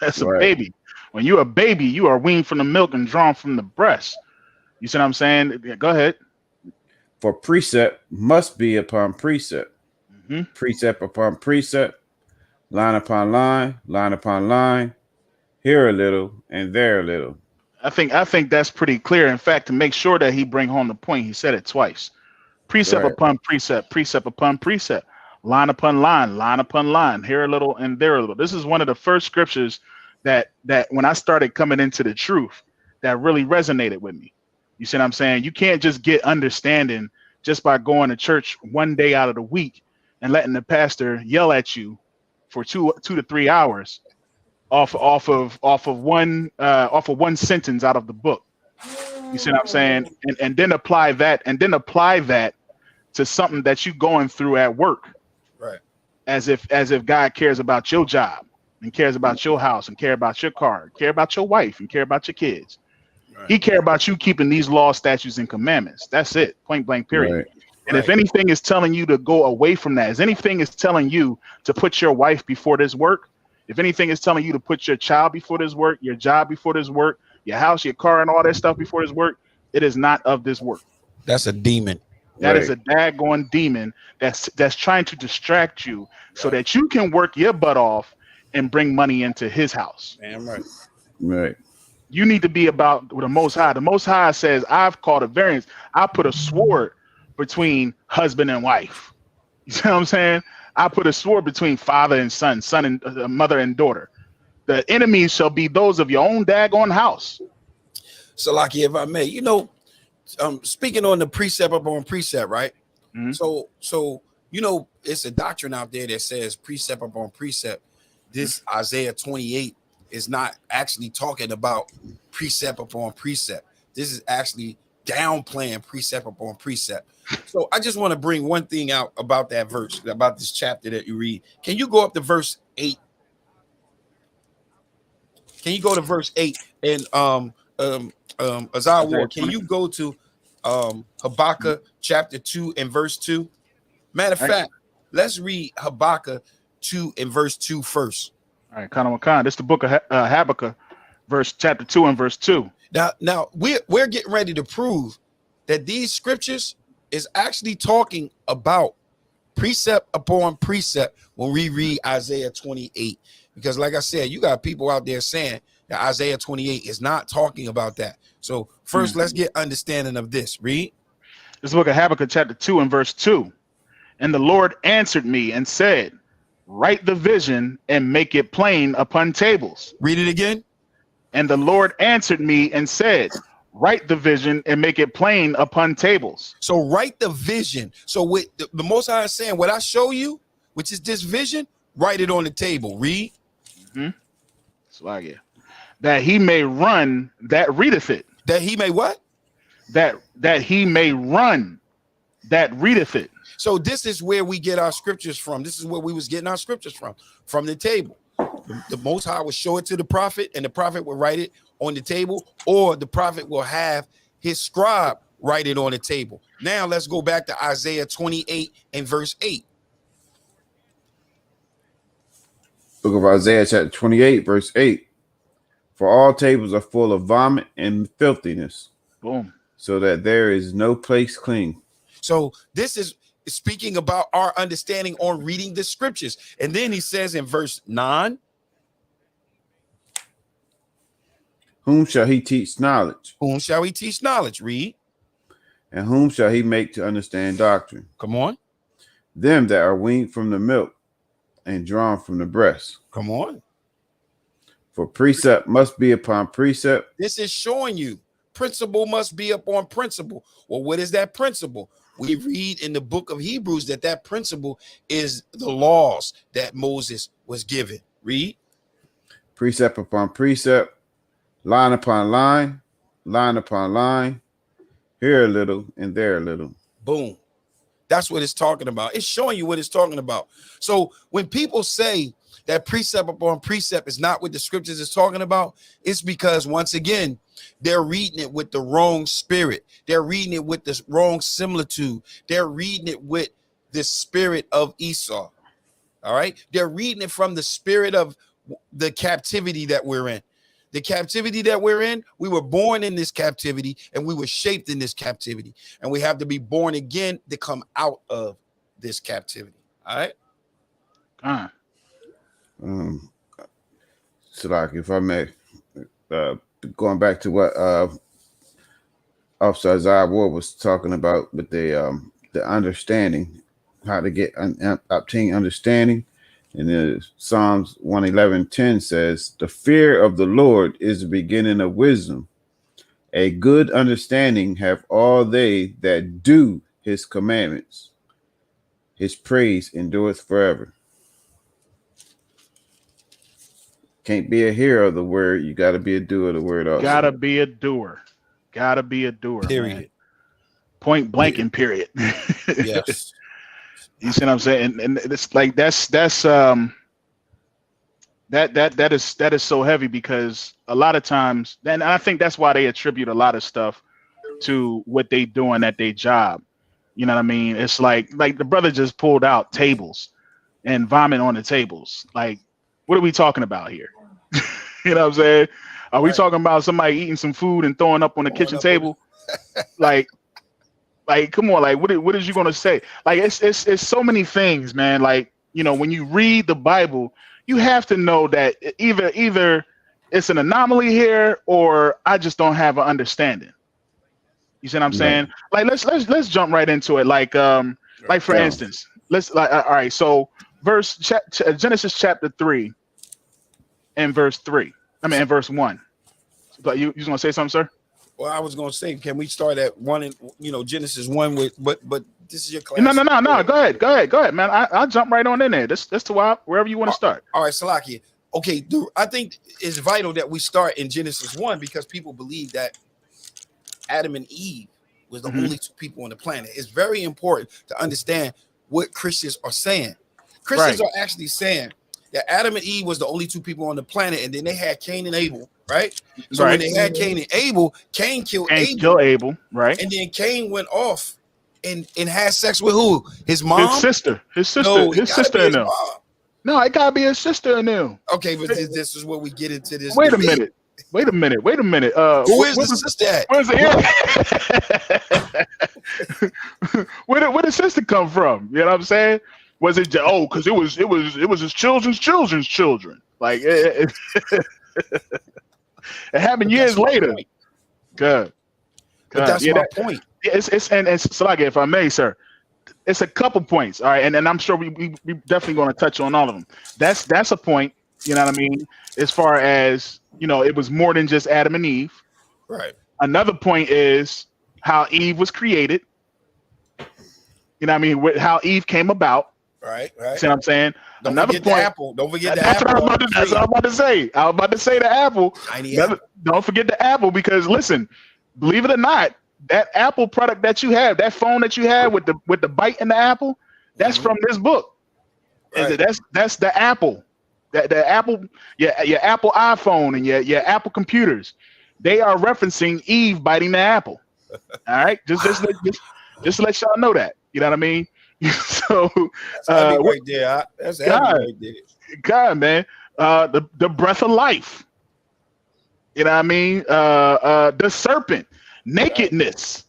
That's right. A baby. When you're a baby, you are weaned from the milk and drawn from the breast. You see what I'm saying? Yeah, go ahead. For precept must be upon precept. Precept upon precept, line upon line, line upon line, here a little and there a little. I think that's pretty clear. In fact, to make sure that he bring home the point, he said it twice. Precept upon precept, precept upon precept, line upon line, line upon line, here a little and there a little. This is one of the first scriptures that when I started coming into the truth, that really resonated with me. You see what I'm saying? You can't just get understanding just by going to church one day out of the week and letting the pastor yell at you for 2 to 3 hours off of one sentence out of the book. You see what I'm saying? And then apply that to something that you're going through at work. Right. As if God cares about your job and cares about your house and care about your car, care about your wife and care about your kids. Right. He care about you keeping these laws, statutes, and commandments. That's it. Point blank, period. Right. And if anything is telling you to go away from that, if anything is telling you to put your wife before this work, if anything is telling you to put your child before this work, your job before this work, your house, your car, and all that stuff before this work, it is not of this work. That's a demon. That is a daggone demon that's trying to distract you so that you can work your butt off and bring money into his house. Damn right. Right. You need to be about the Most High. The Most High says, I've called a variance. I put a sword between husband and wife. You see what I'm saying? I put a sword between father and son and mother and daughter. The enemies shall be those of your own daggone house. Salaki, if I may, speaking on the precept upon precept, right? So it's a doctrine out there that says precept upon precept. This Isaiah 28 is not actually talking about precept upon precept. This is actually downplaying precept upon precept. So I just want to bring one thing out about that verse, about this chapter that you read. Can you go up to verse 8? Can you go to verse 8? And Azar War, can you go to Habakkuk chapter 2 and verse 2? Matter of fact, let's read Habakkuk 2 and verse 2 first. All right, Khan. This is the book of Habakkuk, chapter 2 and verse 2. Now we're getting ready to prove that these scriptures is actually talking about precept upon precept when we read Isaiah 28. Because like I said, you got people out there saying that Isaiah 28 is not talking about that. So first, let's get understanding of this. Read. This is the book of Habakkuk, chapter 2 and verse 2. And the Lord answered me and said, write the vision and make it plain upon tables. Read it again. And the Lord answered me and said, write the vision and make it plain upon tables. So write the vision. So with the Most High is saying, what I show you, which is this vision, write it on the table. Read. That he may run that readeth it. That he may what? That he may run that readeth it. So this is where we get our scriptures from. This is where we was getting our scriptures from the table. The Most High will show it to the prophet, and the prophet will write it on the table, or the prophet will have his scribe write it on the table. Now let's go back to Isaiah 28 and verse 8. Book of Isaiah chapter 28 verse 8. For all tables are full of vomit and filthiness. Boom. So that there is no place clean. So this is speaking about our understanding on reading the scriptures. And then he says in verse 9, whom shall he teach knowledge? Whom shall he teach knowledge? Read. And whom shall he make to understand doctrine? Come on. Them that are weaned from the milk and drawn from the breast. Come on. For precept must be upon precept. This is showing you principle must be upon principle. Well, what is that principle? We read in the book of Hebrews that principle is the laws that Moses was given. Read. Precept upon precept, line upon line, line upon line, here a little and there a little. Boom. That's what it's talking about. It's showing you what it's talking about. So when people say that precept upon precept is not what the scriptures is talking about, it's because, once again, they're reading it with the wrong spirit. They're reading it with the wrong similitude. They're reading it with the spirit of Esau. All right. They're reading it from the spirit of the captivity that we're in. The captivity that we're in, we were born in this captivity and we were shaped in this captivity. And we have to be born again to come out of this captivity. All right. So like, if I may, going back to what Officer Isaiah Ward was talking about with the understanding, how to get obtain understanding. And then Psalms 111:10 says, the fear of the Lord is the beginning of wisdom. A good understanding have all they that do his commandments. His praise endureth forever. Can't be a hearer of the word. You got to be a doer of the word also. Gotta be a doer. Gotta be a doer. Period. Man. Point blank and period. Yes. You see what I'm saying? And it's like that is so heavy, because a lot of times, and I think that's why they attribute a lot of stuff to what they doing at their job. You know what I mean? It's like the brother just pulled out tables and vomit on the tables. Like, what are we talking about here? You know what I'm saying? Are we talking about somebody eating some food and throwing up on the kitchen table? Like, come on, like, what is you gonna say? Like, it's so many things, man. Like, you know, when you read the Bible, you have to know that either it's an anomaly here, or I just don't have an understanding. You see what I'm saying? Like, let's jump right into it. Like for instance, all right. So Genesis chapter 3 and verse 3. And verse 1. But you was gonna say something, sir? Well, I was gonna say, can we start at 1 and Genesis 1 with, but this is your class. No. Go ahead, man. I'll jump right on in there. That's to wherever you want to start. All right, Salakia. Okay, I think it's vital that we start in Genesis 1, because people believe that Adam and Eve was the only two people on the planet. It's very important to understand what Christians are saying. Christians are actually saying that Adam and Eve was the only two people on the planet, and then they had Cain and Abel, right? So when they had Cain and Abel, Cain killed Abel, right? And then Cain went off and had sex with who? His mom, his sister, no, his sister in them. No, it gotta be his sister in them. Okay, but this is where we get into this. Wait a minute. Who is the sister at? Where's the where did the sister come from? You know what I'm saying? Was it because it was his children's children? Like it happened years later. Good. But that's my point. It's so like, if I may, sir, it's a couple points. All right, and I'm sure we definitely going to touch on all of them. That's a point. You know what I mean? As far as, you know, it was more than just Adam and Eve. Right. Another point is how Eve was created. You know what I mean? How Eve came about. Right. See what I'm saying? Don't Another forget point. the apple. Don't forget the That's apple. That's what I was about to say. I was about to say the apple. Don't forget the apple, because listen, believe it or not, that Apple product that you have, that phone that you have with the bite in the apple, that's from this book. Right. That's the Apple. The Apple, your Apple iPhone and your Apple computers, they are referencing Eve biting the apple. All right, just to let y'all know that. You know what I mean? So that's right there. That's right there. God, man, the breath of life. You know what I mean? The serpent, nakedness.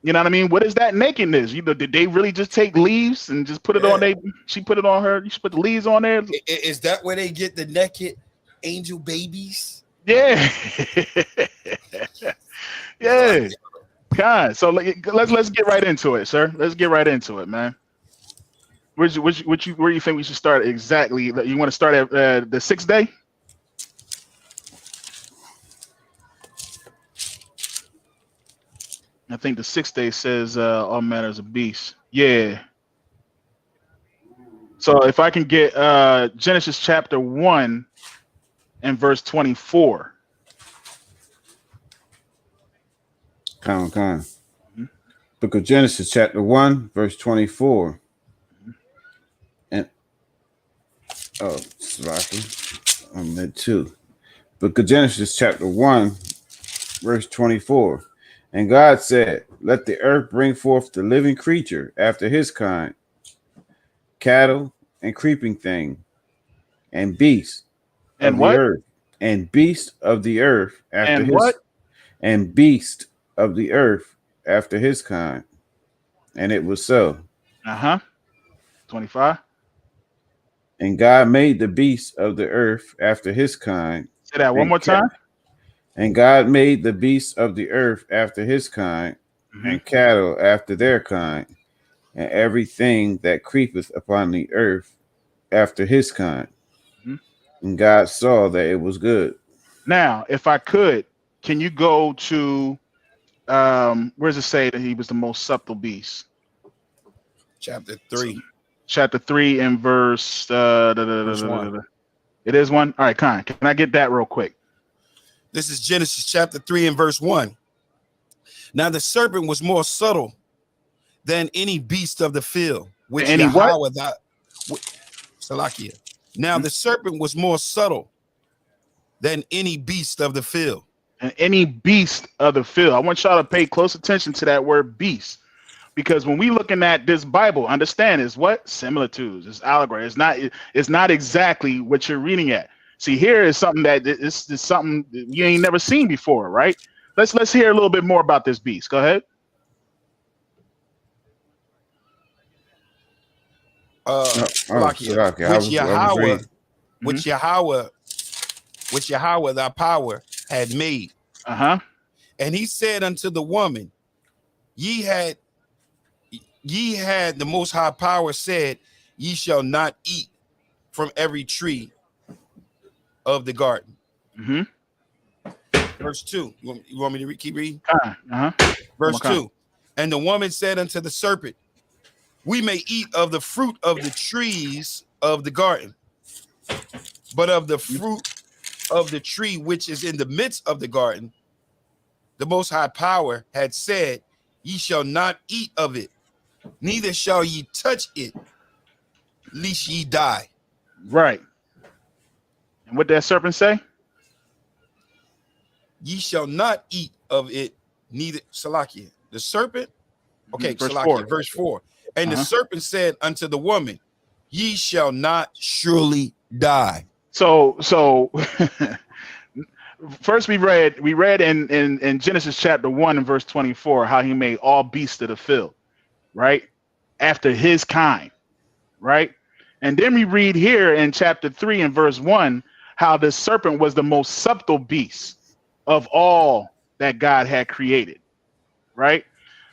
You know what I mean? What is that nakedness? You know, did they really just take leaves and just put it on? She put it on her. You should put the leaves on there. Is that where they get the naked angel babies? Yeah. Yeah. God. So let's get right into it, sir. Let's get right into it, man. Where do you think we should start exactly? You want to start at the 6th day? I think the 6th day says all matters of beasts. Yeah. So if I can get Genesis chapter 1 and verse 24. Book of Genesis chapter 1 verse 24. And Slocky. I'm at 2. Book of Genesis chapter 1 verse 24. And God said, let the earth bring forth the living creature after his kind, cattle and creeping thing, and beasts of the earth, and beast of the earth after and beast of the earth after his kind. And it was so. 25. And God made the beasts of the earth after his kind. Say that one more time. And God made the beasts of the earth after his kind, and cattle after their kind, and everything that creepeth upon the earth after his kind. And God saw that it was good. Now, if I could, can you go to where does it say that he was the most subtle beast? Chapter 3. Chapter 3 and verse 1. It is 1. All right, Con, can I get that real quick? This is Genesis chapter 3 and verse 1. Now the serpent was more subtle than any beast of the field, which Yahweh Salakia. Now the serpent was more subtle than any beast of the field. And any beast of the field. I want y'all to pay close attention to that word beast. Because when we looking at this Bible, understand is what? Similitudes. It's allegory. It's not exactly what you're reading at. See, here is something that is something you ain't never seen before, right? Let's hear a little bit more about this beast. Go ahead. Which Yahweh thy power had made. And he said unto the woman, ye had the Most High power said, ye shall not eat from every tree of the garden. Verse 2. You want me to keep reading? Verse 2. And the woman said unto the serpent, we may eat of the fruit of the trees of the garden, but of the fruit of the tree which is in the midst of the garden, the Most High power had said, ye shall not eat of it, neither shall ye touch it, lest ye die. Right. And what that serpent say? Ye shall not eat of it, neither Salakia. The serpent, okay, Verse Salakia, 4. verse 4. And the serpent said unto the woman, ye shall not surely die. So first we read in Genesis chapter 1 and verse 24 how he made all beasts of the field, right? After his kind, right? And then we read here in chapter 3 and verse 1 how the serpent was the most subtle beast of all that God had created, right?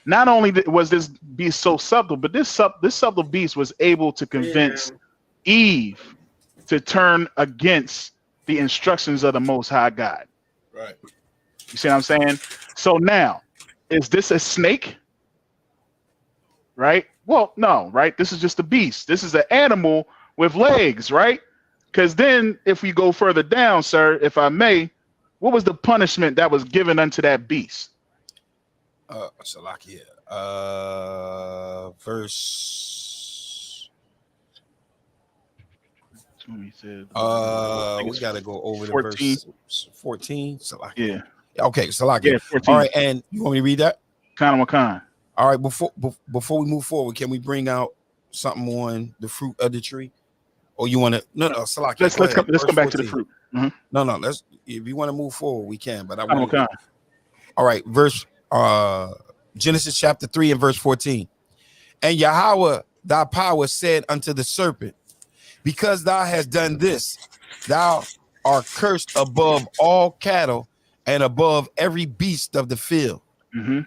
Not only was this beast so subtle, but this subtle beast was able to convince Eve to turn against the instructions of the Most High God. Right. You see what I'm saying? So now, is this a snake? Right? Well, no, right? This is just a beast. This is an animal with legs, right? Because then if we go further down, sir, if I may, what was the punishment that was given unto that beast? Salakia, verse. We gotta go over 14. the verse 14. Salakia. Yeah. Okay, Salakia. Yeah, 14. All right, and you want me to read that? Khan. All right, before we move forward, can we bring out something on the fruit of the tree? Or you want to? No, Salakia. Let's come back to the fruit. Mm-hmm. No, let's. If you want to move forward, we can. But I want. All right, verse Genesis chapter 3 and verse 14. And Yahweh thy power said unto the serpent, because thou hast done this, thou art cursed above all cattle and above every beast of the field. Mm-hmm.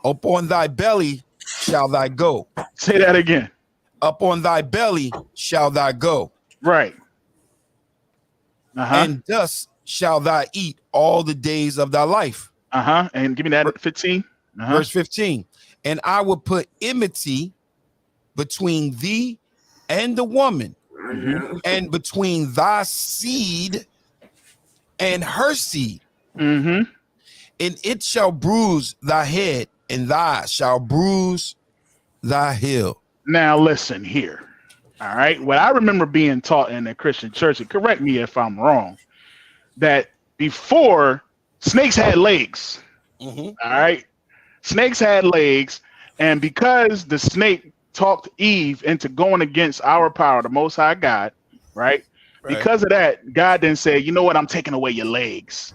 Upon thy belly shall thou go. Say that again. Upon thy belly shall thou go. Right. And thus shall thou eat all the days of thy life. And give me that 15. Verse 15. And I will put enmity between thee and the woman, and between thy seed and her seed. And it shall bruise thy head, and thou shall bruise thy heel. Now listen here. All right. What I remember being taught in the Christian church, and correct me if I'm wrong, that before snakes had legs. All right. Snakes had legs, and because the snake talked Eve into going against our power, the Most High God, right? Because of that, God then said, you know what? I'm taking away your legs.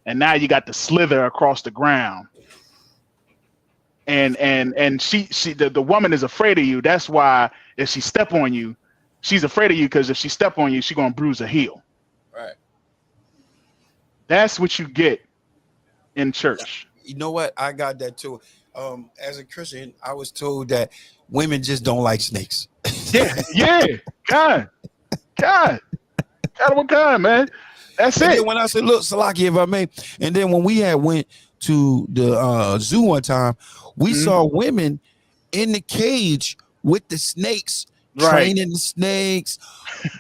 And now you got to slither across the ground. And the woman is afraid of you. That's why if she step on you, she's afraid of you, because if she step on you, she's gonna bruise her heel. Right. That's what you get in church. You know what? I got that too. As a Christian, I was told that women just don't like snakes. Yeah. God, man. That's and it. Then when I said, look, Salaki, if I may, and then when we had went to the zoo one time, we saw women in the cage with the snakes, training the snakes,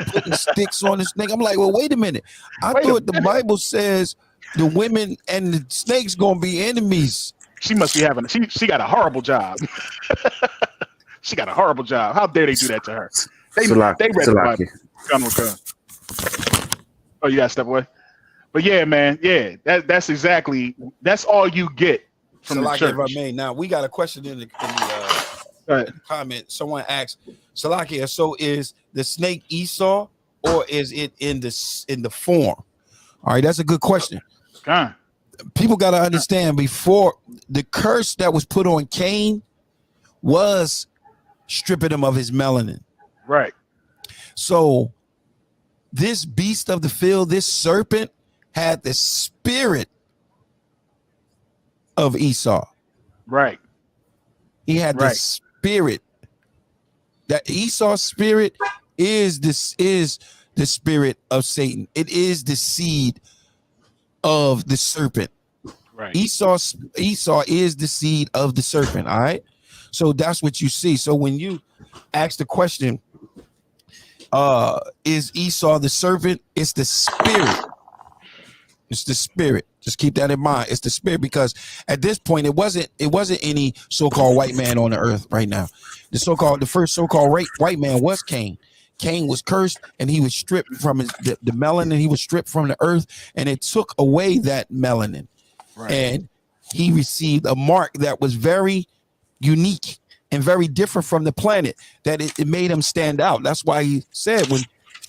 putting sticks on the snake. I'm like, well, wait a minute. I thought the Bible says the women and the snakes gonna be enemies. She must be having. She got a horrible job. She got a horrible job. How dare they do that to her? They read the Bible. Come. Oh, you got to step away. But yeah, man, yeah, that's all you get from the church. If I may. Now we got a question in the comment. Someone asked, Salakia, so is the snake Esau or is it in the form? All right, that's a good question. People got to understand, before the curse that was put on Cain was stripping him of his melanin. Right. So this beast of the field, this serpent, had the spirit of Esau. Right. He had the spirit. That Esau's spirit is the spirit of Satan. It is the seed of the serpent. Right. Esau is the seed of the serpent. All right. So that's what you see. So when you ask the question, is Esau the serpent? It's the spirit. It's the spirit. Just keep that in mind. It's the spirit, because at this point it wasn't any so-called white man on the earth right now. The first so-called white man was Cain. Cain was cursed, and he was stripped from the melanin. He was stripped from the earth, and it took away that melanin. Right. And he received a mark that was very unique and very different from the planet, that it made him stand out. That's why he said when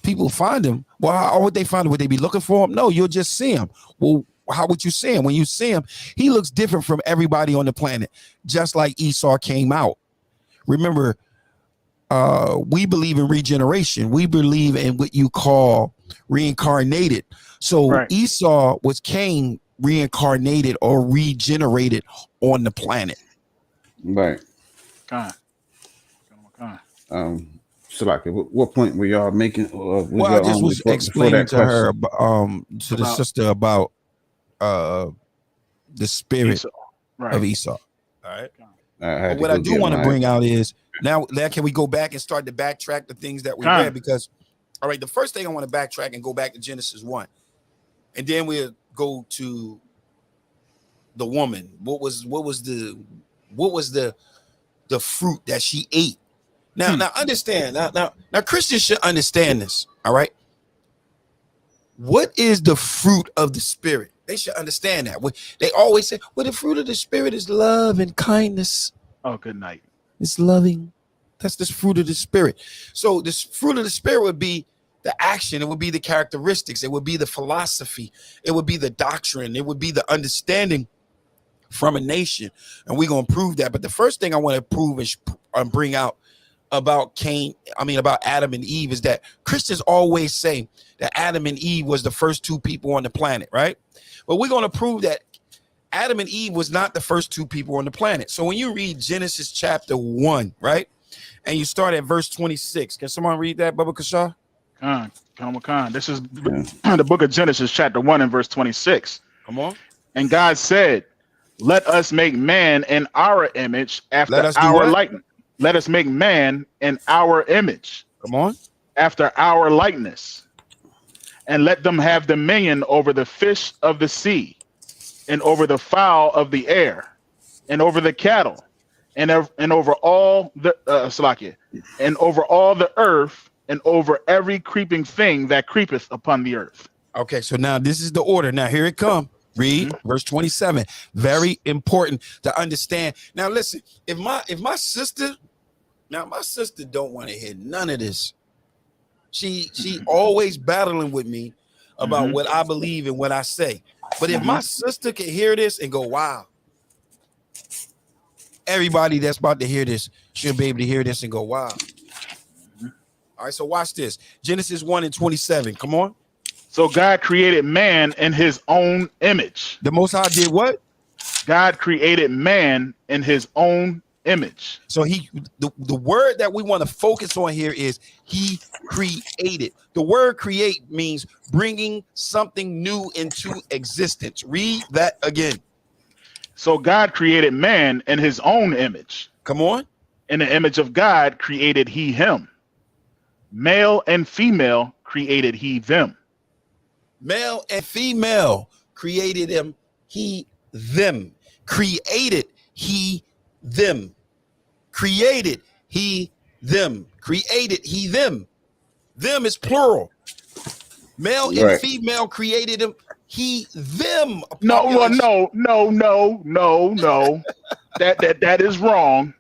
people find him, well, how would they find him? Would they be looking for him? No, you'll just see him. Well, how would you see him? When you see him, he looks different from everybody on the planet, just like Esau came out. Remember, we believe in regeneration. We believe in what you call reincarnated. So right. Esau was Cain reincarnated or regenerated on the planet. Right. So like, what point were y'all making? Well, I just was explaining to her, to the sister about the spirit Esau. Right. of Esau. All right. What I do want to bring out is now can we go back and start to backtrack the things that we read? Because, all right, the first thing I want to backtrack and go back to Genesis 1, and then we'll go to the woman. What was the fruit that she ate? Now understand. Now Christians should understand this. All right. What is the fruit of the spirit? They should understand that. They always say, well, the fruit of the spirit is love and kindness. Oh, good night. It's loving. That's the fruit of the spirit. So this fruit of the spirit would be the action. It would be the characteristics. It would be the philosophy. It would be the doctrine. It would be the understanding from a nation. And we're going to prove that. But the first thing I want to prove and bring out about Adam and Eve is that Christians always say that Adam and Eve was the first two people on the planet, right? But we're going to prove that Adam and Eve was not the first two people on the planet. So when you read Genesis chapter 1, right, and you start at verse 26, can someone read that, Baba Kasha? Khan. This is the book of Genesis chapter 1 and verse 26. Come on. And God said, let us make man in our image after our likeness. Let us make man in our image. Come on. After our likeness. And let them have dominion over the fish of the sea, and over the fowl of the air, and over the cattle, and over all the and over all the earth, and over every creeping thing that creepeth upon the earth. Okay, so now this is the order. Now here it comes. Read verse 27. Very important to understand. Now listen, if my sister don't want to hear none of this. She always battling with me about what I believe and what I say. But if my sister can hear this and go, wow, everybody that's about to hear this should be able to hear this and go, wow. All right, so watch this. Genesis 1 and 27. Come on. So God created man in his own image. The Most High did what? God created man in his own image. So the word that we want to focus on here is he created. The word create means bringing something new into existence. Read that again. So God created man in his own image. Come on. In the image of God created he him. Male and female created he them. Male and female created him, he them. Created he them. Created he them. Created he them. Them is plural. Male and female created him, he them. No. that is wrong.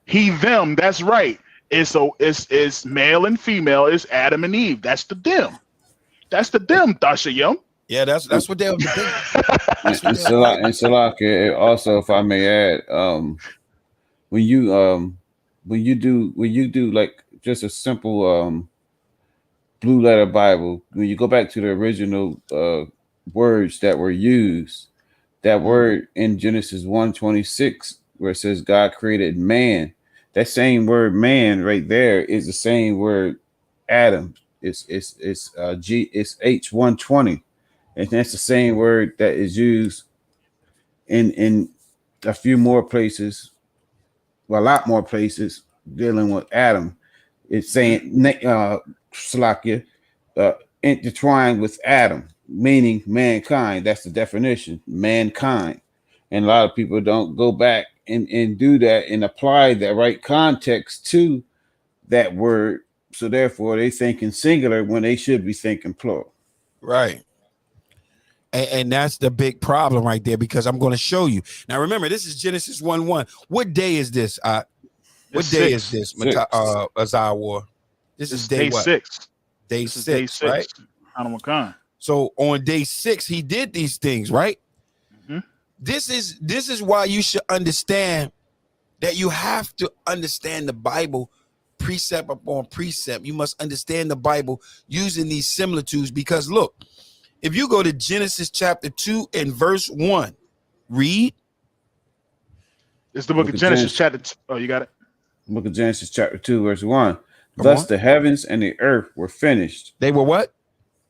He them, that's right. It's male and female, is Adam and Eve. That's the them. That's the them, Dasha Yum. Yeah, that's what they were doing. And so also, if I may add, when you do like just a simple blue letter Bible, when you go back to the original words that were used, that word in Genesis 1:26, where it says God created man, that same word man right there is the same word Adam. It's H120, and that's the same word that is used in a few more places, well, a lot more places dealing with Adam. It's saying intertwined with Adam, meaning mankind. That's the definition, mankind. And a lot of people don't go back and do that and apply the right context to that word So therefore, they thinking singular when they should be thinking plural. Right. And that's the big problem right there, because I'm going to show you. Now, remember, this is Genesis 1:1. What day is this? What day is this, Azar War? This is day what? 6. Day This is 6, day 6, right? Hanamakan. So on day 6, he did these things, right? Mm-hmm. This is why you should understand that you have to understand the Bible precept upon precept. You must understand the Bible using these similitudes, because look, if you go to Genesis chapter 2 and verse 1, read. It's the book of Genesis chapter 2. Oh, you got it? Book of Genesis chapter 2 verse 1. Thus the heavens and the earth were finished. They were what?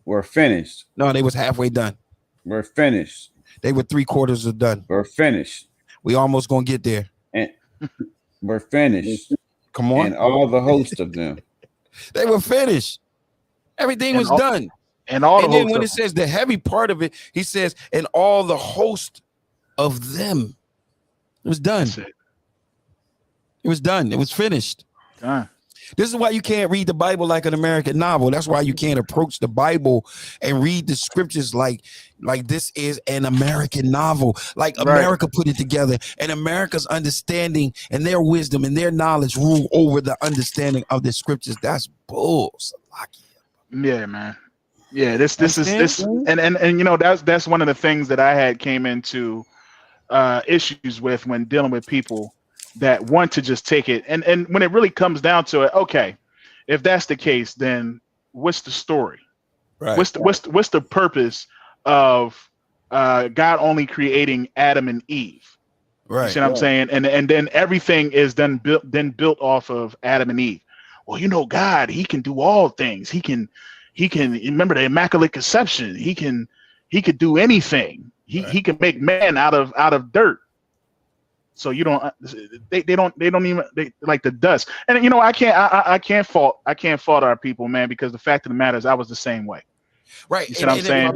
Were finished. No, they was halfway done. We're finished. They were 3/4 of done. We're finished. We almost gonna get there. And we're finished. Come on. And all the host of them. They were finished. Everything was done. And all and then when it says the heavy part of it, he says, and all the host of them. It was done. It was done. It was finished. This is why you can't read the Bible like an American novel. That's why you can't approach the Bible and read the scriptures like this is an American novel. Like America put it together, and America's understanding and their wisdom and their knowledge rule over the understanding of the scriptures. That's bull. Yeah, man. Yeah, this and you know, that's one of the things that I had came into issues with when dealing with people that want to just take it, and when it really comes down to it, okay, if that's the case, then what's the story? Right. What's the purpose of God only creating Adam and Eve? Right. You see what I'm saying? And then everything is then built off of Adam and Eve. Well, you know, God, he can do all things. He can remember the Immaculate Conception. He could do anything. He can make man out of dirt. So you don't, they don't even like the dust. And you know, I can't fault our people, man, because the fact of the matter is I was the same way. Right. You see what I'm saying? If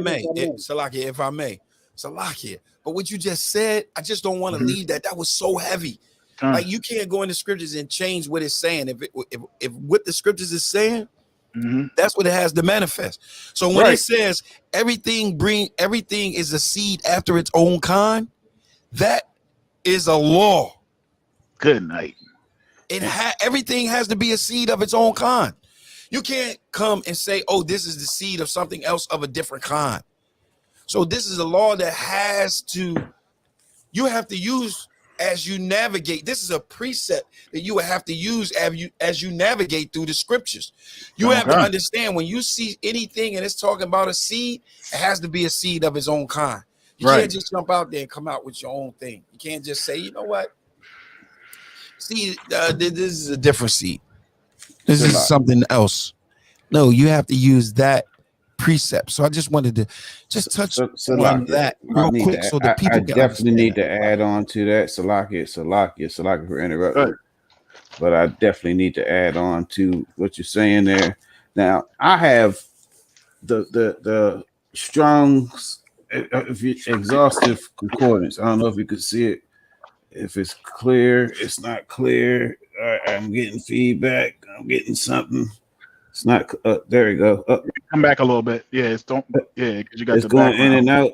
I may, Salakia. But what you just said, I just don't want to leave that. That was so heavy. Like you can't go in the scriptures and change what it's saying. If what the scriptures is saying, that's what it has to manifest. So when it says everything is a seed after its own kind, that is a law. Good night. Everything has to be a seed of its own kind. You can't come and say, oh, this is the seed of something else of a different kind. So this is a law that you have to use as you navigate. This is a precept that you would have to use as you navigate through the scriptures. You have to understand, when you see anything and it's talking about a seed, it has to be a seed of its own kind. You can't just jump out there and come out with your own thing. You can't just say, you know what? See, this is a different seed. This is something else. No, you have to use that precept. So I just wanted to just touch on that real quick, so the people can definitely need to add on to that. Salakia for interrupting. But I definitely need to add on to what you're saying there. Now, I have the Strong's exhaustive concordance. I don't know if you could see it. If it's clear, it's not clear. All right, I'm getting feedback. I'm getting something. It's not. There we go. Come back a little bit. Yeah, it's don't. Yeah, because you got it's going in and out.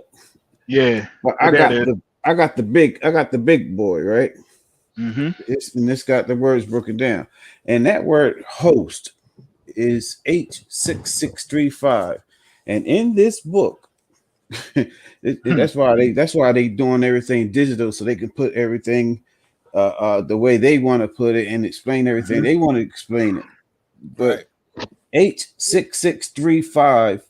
Yeah, but I got the big boy, right? It's got the words broken down, and that word host is H6635, and in this book. That's why they doing everything digital, so they can put everything the way they want to put it and explain everything they want to explain it. But H6635,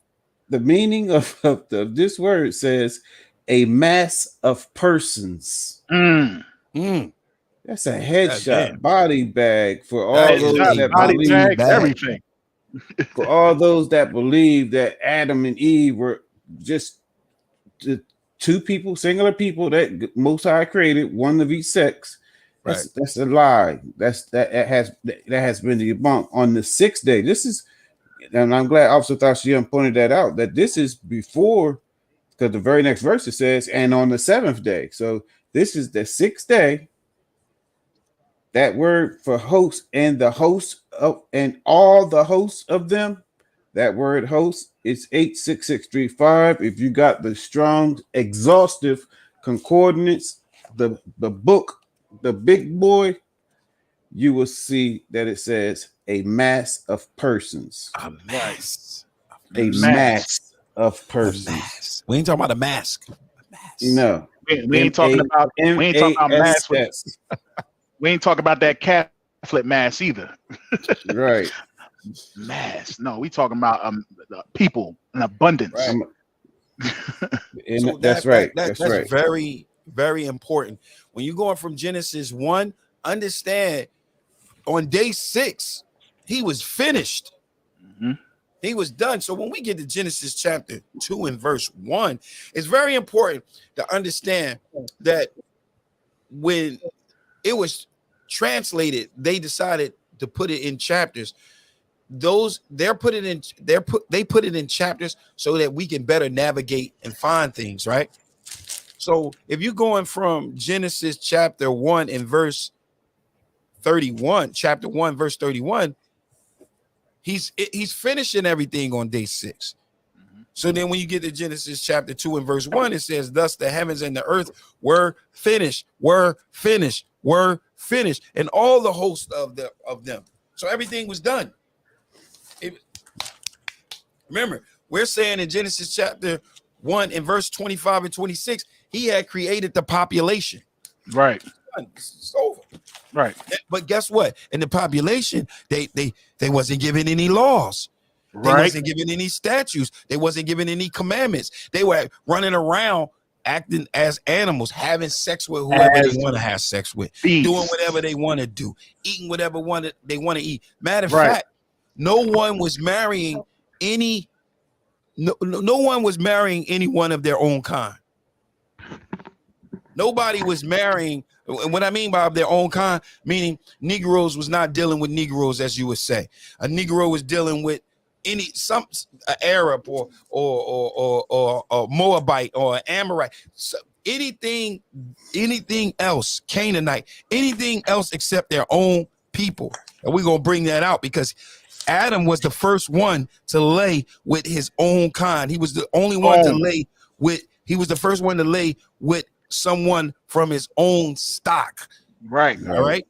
the meaning of this word says a mass of persons. That's a headshot, body bag for all those that believe everything. For all those that believe that Adam and Eve were just the two people, singular people that Most High created, one of each sex. That's a lie. That has been debunked on the 6th day. This is, and I'm glad Officer Thashian pointed that out, that this is before, because the very next verse it says, and on the 7th day. So this is the 6th day, that word for host and the host of and all the hosts of them, that word host is 86635. If you got the strong, exhaustive concordance, the book, the big boy, you will see that it says a mass of persons. A mass. A mass of persons. We ain't talking about a mask. No. We ain't talking about mass. We ain't talking about that Catholic mass either. Right. Mass. No, we talking about people in abundance. Right. So that's right. That's right. very, very important. When you're going from Genesis 1, understand on day 6, he was finished. Mm-hmm. He was done. So when we get to Genesis chapter 2 and verse 1, it's very important to understand that when it was translated, they decided to put it in chapters. They put it in chapters so that we can better navigate and find things, right? So if you're going from Genesis chapter 1 and verse 31, chapter 1 verse 31, he's finishing everything on day 6. So then when you get to Genesis chapter 2 and verse 1, it says, thus the heavens and the earth were finished, and all the hosts of them. So everything was done. Remember, we're saying in Genesis chapter 1 and verse 25 and 26, he had created the population. Right. It's over. Right. But guess what? In the population, they wasn't given any laws. They Right. wasn't given any statutes. They wasn't given any commandments. They were running around acting as animals, having sex with whoever they want to have sex with, beasts. doing whatever they want to do, eating whatever they want to eat. Matter of Right. fact, no one was marrying any one of their own kind. Nobody was marrying. What I mean by their own kind, meaning Negroes was not dealing with Negroes, as you would say. A Negro was dealing with some Arab or Moabite or Amorite, so anything else, Canaanite, anything else except their own people. And we're gonna bring that out because Adam was the first one to lay with his own kind. He was the only one to lay with. He was the first one to lay with someone from his own stock. Right. All right.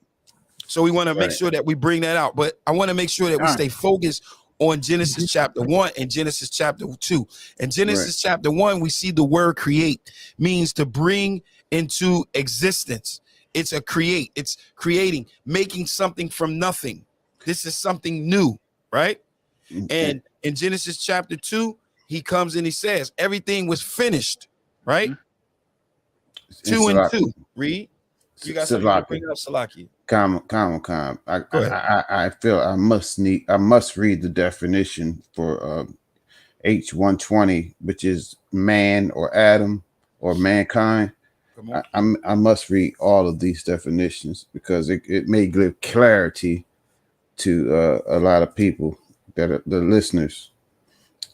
So we want to make sure that we bring that out, but I want to make sure that we stay focused on Genesis chapter 1 and Genesis chapter 2. In Genesis chapter 1, we see the word create means to bring into existence. It's it's creating, making something from nothing. This is something new, right? And in Genesis chapter 2, he comes and he says everything was finished, right? 2 and 2. Read. You got something to bring up, Salaki? Calm. I feel I must read the definition for H120, which is man or Adam or mankind. I must read all of these definitions because it may give clarity to a lot of people that are the listeners.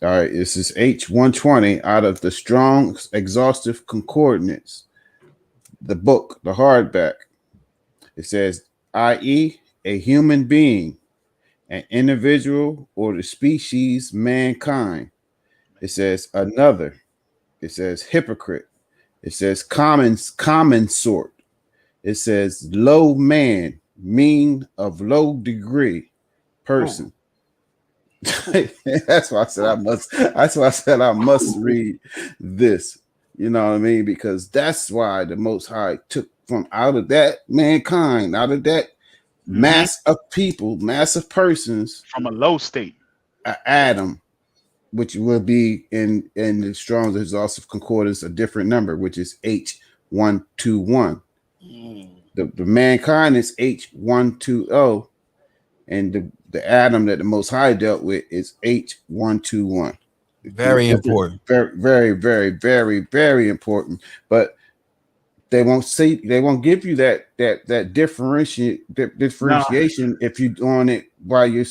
All right, this is H120 out of the Strong's Exhaustive Concordance, the book, the hardback. It says, i.e., a human being, an individual, or the species mankind. It says another. It says hypocrite. It says common sort. It says low man, mean of low degree person. That's why I said I must read this. You know what I mean? Because that's why the Most High took from out of that mankind, out of that mass of people, mass of persons, from a low state, Adam, which will be in the Strong's Exhaustive Concordance a different number, which is H121. The mankind is H120, and the Adam that the Most High dealt with is H121. Very important. Very, very, very, very, very important. But they won't give you that differentiation if you're doing it by your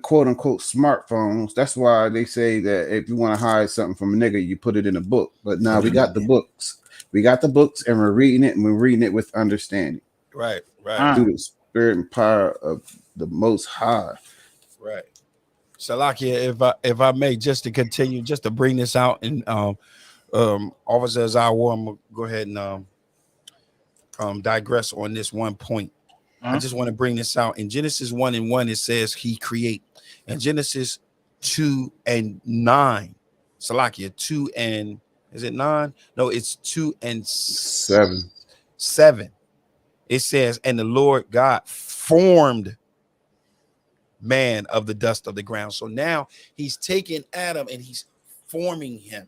quote unquote smartphones. That's why they say that if you want to hide something from a nigga, you put it in a book. But now we got the books. We got the books and we're reading it with understanding. Right, right. Through the spirit and power of the Most High. Right. Salakia, if I may, just to continue, just to bring this out, and Officer Zawa, I'm gonna go ahead and digress on this one point. I just want to bring this out. In Genesis 1:1, it says he create. In Genesis 2:9, Salakia, 2 and is it 9? No, it's 2 and 7. It says, and the Lord God formed man of the dust of the ground. So now he's taking Adam and he's forming him.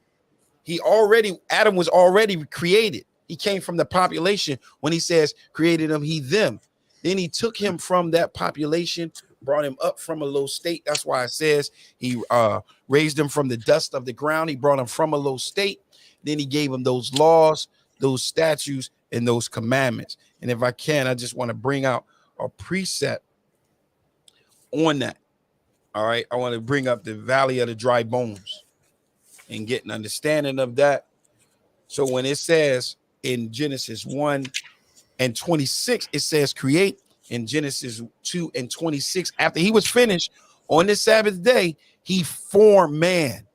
Adam was already created. He came from the population. When he says created him, he them. Then he took him from that population, brought him up from a low state. That's why it says he raised him from the dust of the ground. He brought him from a low state. Then he gave him those laws, those statutes, and those commandments. And if I can, I just want to bring out a precept on that. All right. I want to bring up the Valley of the Dry Bones and get an understanding of that. So when it says in Genesis 1:26, it says create. In Genesis 2:26, after he was finished on the Sabbath day, he formed man.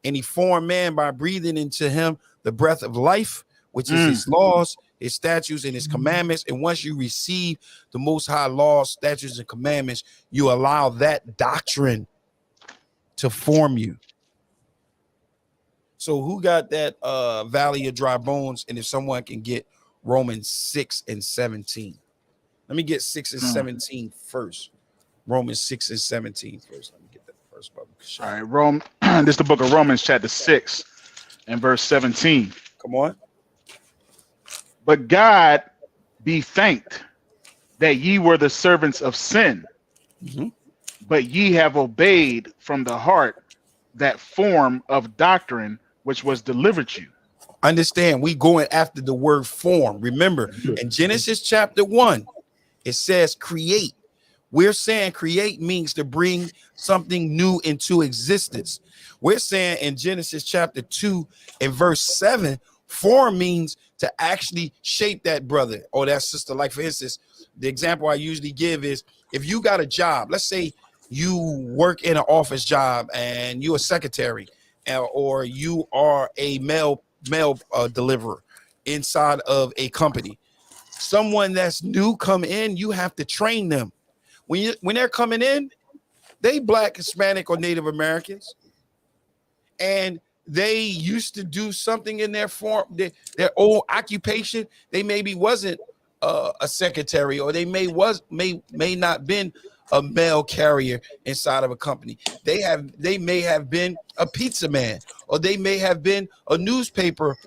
And he formed man by breathing into him the breath of life, which is his laws, his statutes, and his commandments. And once you receive the Most High laws, statutes, and commandments, you allow that doctrine to form you. So who got that Valley of Dry Bones? And if someone can get Romans 6:17. Let me get 6:17 first. Romans 6:17 first. Let me get that first. All right, this is the book of Romans, chapter 6 and verse 17. Come on. But God be thanked that ye were the servants of sin, but ye have obeyed from the heart that form of doctrine which was delivered you. Understand, we going after the word form. Remember, in Genesis chapter 1, it says create. We're saying create means to bring something new into existence. We're saying in Genesis chapter 2 and verse 7, form means to actually shape that brother or that sister. Like, for instance, the example I usually give is if you got a job, let's say you work in an office job and you're a secretary, or you are a mail deliverer inside of a company. Someone that's new come in, you have to train them. When they're coming in, they Black, Hispanic, or Native Americans, and they used to do something in their form, their old occupation. They maybe wasn't a secretary, or they may not been a mail carrier inside of a company. They may have been a pizza man, or they may have been a newspaper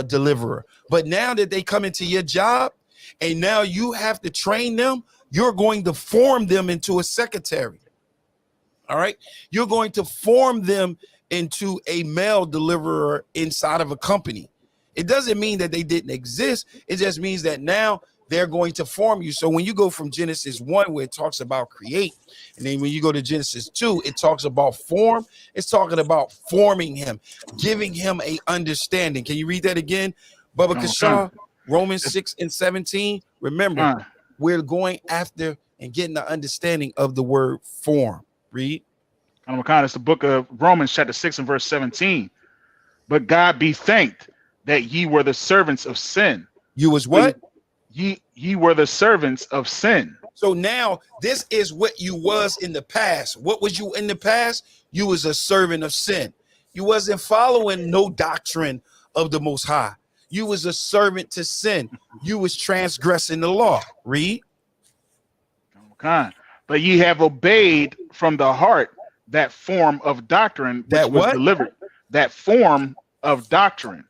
deliverer. But now that they come into your job, and now you have to train them, you're going to form them into a secretary. All right, you're going to form them into a mail deliverer inside of a company. It doesn't mean that they didn't exist. It just means that now they're going to form you. So when you go from Genesis 1, where it talks about create, and then when you go to Genesis 2, it talks about form. It's talking about forming him, giving him a understanding. Can you read that again, Baba Kashaw? Romans 6:17. Remember, we're going after and getting the understanding of the word form. Read. It's the book of Romans, chapter 6 and verse 17. But God be thanked that ye were the servants of sin. You was what? Ye were the servants of sin. So now this is what you was in the past. What was you in the past? You was a servant of sin. You wasn't following no doctrine of the Most High. You was a servant to sin. You was transgressing the law. Read. But ye have obeyed from the heart that form of doctrine which was delivered. That form of doctrine.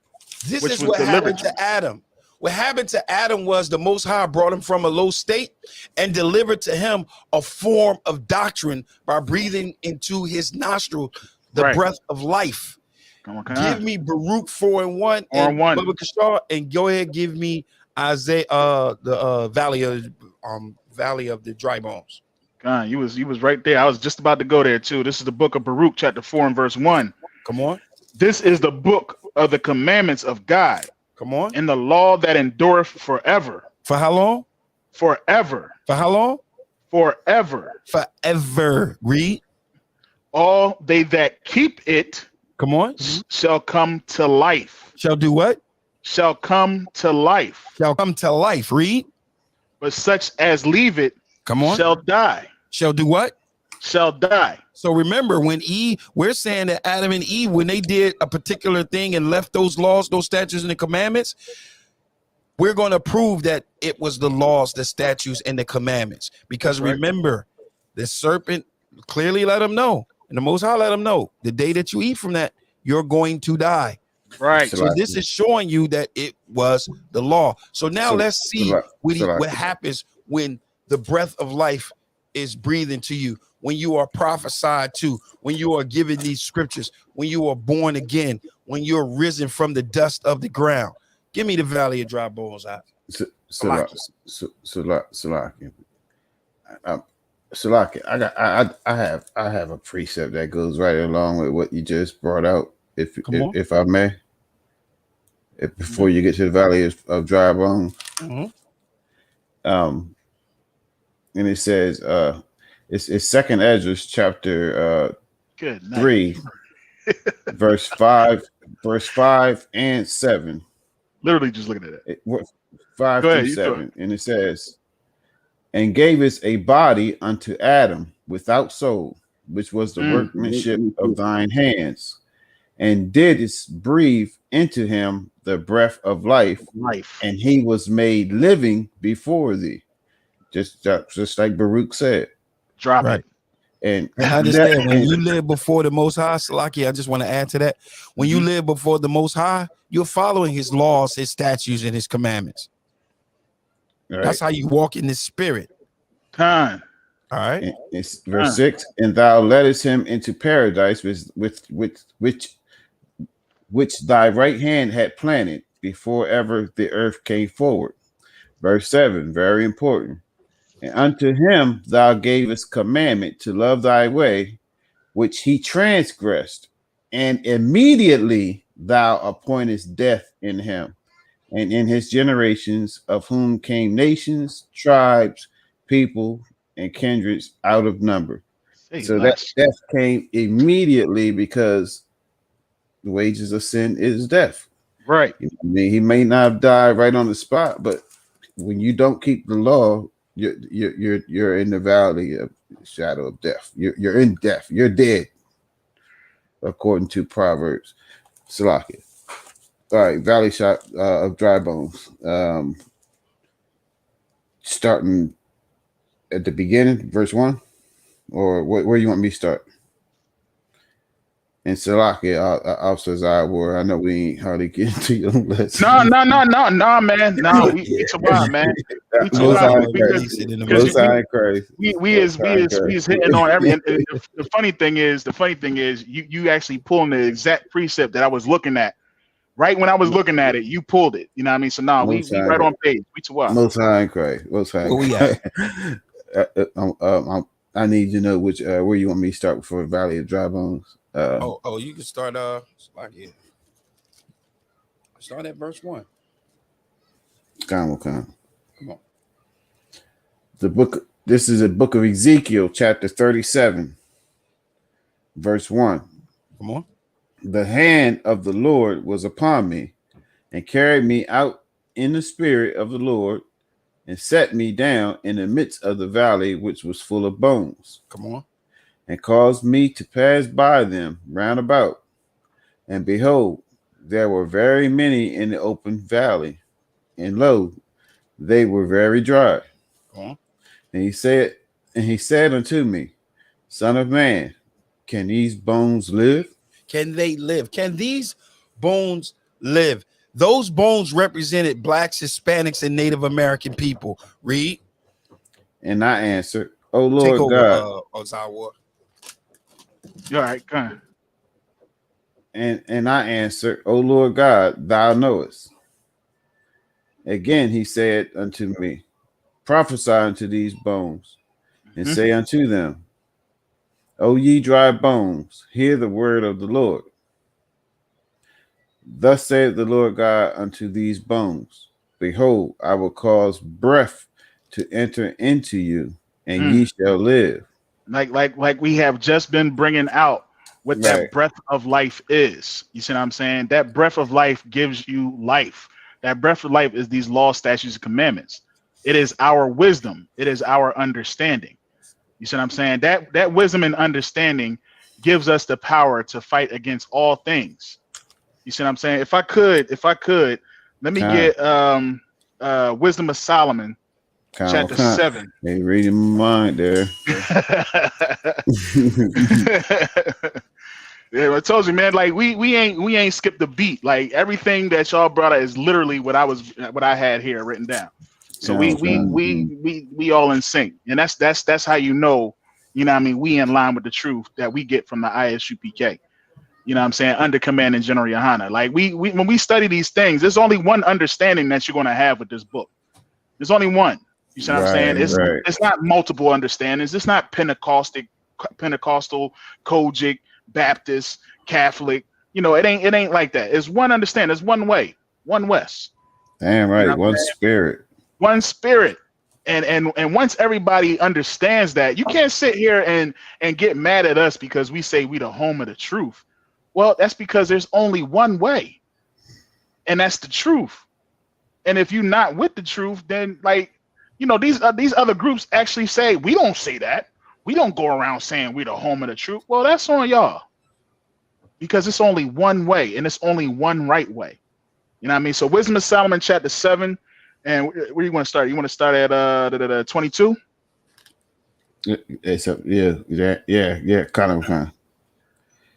This is what happened to Adam. What happened to Adam was the Most High brought him from a low state and delivered to him a form of doctrine by breathing into his nostril the breath of life. Give me Baruch 4:1 and Baba Kashaw, and go ahead, give me Isaiah the Valley of the Dry Bones. God, you was right there. I was just about to go there too. This is the book of Baruch, chapter 4 and verse 1. Come on. This is the book of the commandments of God. Come on. And the law that endureth forever. For how long? Forever. For how long? Forever. Forever. Read. All they that keep it, come on, shall come to life. Shall do what? Shall come to life. Shall come to life. Read. But such as leave it, come on, shall die. Shall do what? Shall die. So remember, when we're saying that Adam and Eve, when they did a particular thing and left those laws, those statutes and the commandments, we're going to prove that it was the laws, the statutes, and the commandments. Because remember, the serpent clearly let them know, and the Most High let them know, the day that you eat from that, you're going to die. Right. So this is showing you that it was the law. So now let's see what happens when the breath of life is breathing to you, when you are prophesied to, when you are given these scriptures, when you are born again, when you're risen from the dust of the ground. Give me the valley of dry bones out. Salaki, I have a precept that goes right along with what you just brought out. If I may, before you get to the valley of dry bones, and it says, it's Second Ezra chapter 3, verse 5 and 7. Literally just looking at it. 5 through 7, and it says, and gave us a body unto Adam without soul, which was the workmanship of thine hands, and didst breathe into him the breath of life, and he was made living before thee. Just like Baruch said. Drop it. And I understand when you live before the Most High, Salaki, I just want to add to that. When you live before the Most High, you're following his laws, his statutes, and his commandments. Right. That's how you walk in the spirit. All right. It's verse 6. And thou leddest him into paradise which thy right hand had planted before ever the earth came forward. Verse 7, very important. And unto him thou gavest commandment to love thy way, which he transgressed, and immediately thou appointest death in him, and in his generations, of whom came nations, tribes, people, and kindreds out of number. So that death came immediately because the wages of sin is death. Right. I mean, he may not have died right on the spot, but when you don't keep the law, you're in the valley of the shadow of death. You're in death. You're dead, according to Proverbs. Salaki. All right, valley shot of dry bones. Starting at the beginning, verse 1, or where you want me to start? And Salaki, officers, I know we ain't hardly getting to your list. No, man. No, it's a while, man. We is hitting on every. And the funny thing is, you actually pulling the exact precept that I was looking at. Right when I was looking at it, you pulled it. You know what I mean? So now we right on page. We too wild. Most high and Christ. Where we at? I need to know which where you want me to start before Valley of Dry Bones. You can start start at verse 1. Come on. This is a book of Ezekiel, chapter 37, verse 1. Come on. The hand of the Lord was upon me, and carried me out in the spirit of the Lord, and set me down in the midst of the valley, which was full of bones. Come on. And caused me to pass by them round about. And behold, there were very many in the open valley, and lo, they were very dry. And he said unto me, Son of man, can these bones live? Can they live? Can these bones live? Those bones represented blacks, Hispanics, and Native American people. Read. And I answered, O Lord God. Ozawa. All right, go ahead. And I answered, O Lord God, thou knowest. Again he said unto me, prophesy unto these bones, and say unto them, O ye dry bones, hear the word of the Lord. Thus saith the Lord God unto these bones, behold, I will cause breath to enter into you, and ye shall live. Like we have just been bringing out what that breath of life is. You see what I'm saying? That breath of life gives you life. That breath of life is these laws, statutes, and commandments. It is our wisdom. It is our understanding. You see what I'm saying? That wisdom and understanding gives us the power to fight against all things. You see what I'm saying? If I could, let me get Wisdom of Solomon, chapter 7. They reading my mind there. Yeah, I told you, man. Like we ain't skipped the beat. Like everything that y'all brought out is literally what I had here written down. So we all in sync, and that's how you know what I mean, we in line with the truth that we get from the ISUPK. You know what I'm saying? Under command and General Yohana. Like we when we study these things, there's only one understanding that you're gonna have with this book. There's only one. You see what I'm saying? It's not multiple understandings. It's not Pentecostal, Kojic, Baptist, Catholic. You know, it ain't like that. It's one understanding. It's one way, one West. Damn right, you know one spirit. One spirit. And once everybody understands that, you can't sit here and get mad at us because we say we the home of the truth. Well, that's because there's only one way, and that's the truth. And if you're not with the truth, then these other groups actually say we don't say that. We don't go around saying we're the home of the truth. Well, that's on y'all, because it's only one way, and it's only one right way. You know what I mean? So Wisdom of Solomon, chapter 7. And where do you want to start? You want to start at 22? Yeah, kind of.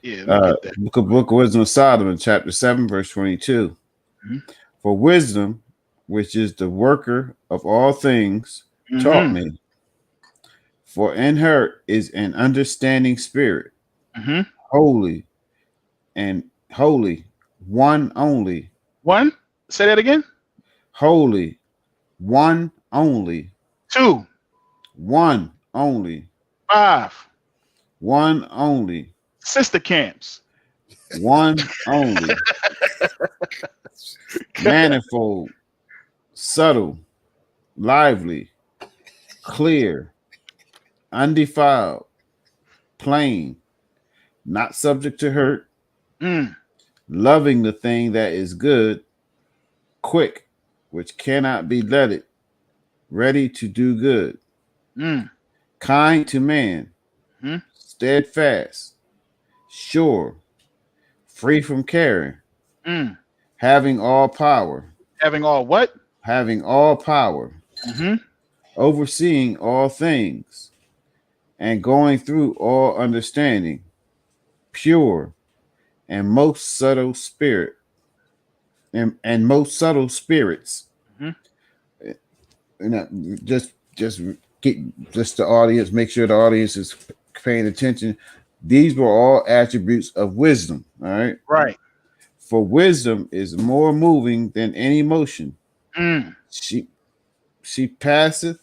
Yeah. Book of Wisdom of Solomon, chapter 7, verse 22. Mm-hmm. For wisdom, which is the worker of all things, taught me. For in her is an understanding spirit, holy, one only. One? Say that again. Holy, one only. 2. 1 only. 5. 1 only. Sister camps. 1 only. Manifold, subtle, lively, clear, undefiled, plain, not subject to hurt, loving the thing that is good, quick, which cannot be letted, ready to do good, kind to man, steadfast, sure, free from caring, having all power. Having all what? Having all power, overseeing all things, and going through all understanding, pure and most subtle spirit, and most subtle spirits. Just the audience, make sure the audience is paying attention. These were all attributes of wisdom. All right. Right. For wisdom is more moving than any motion. She passeth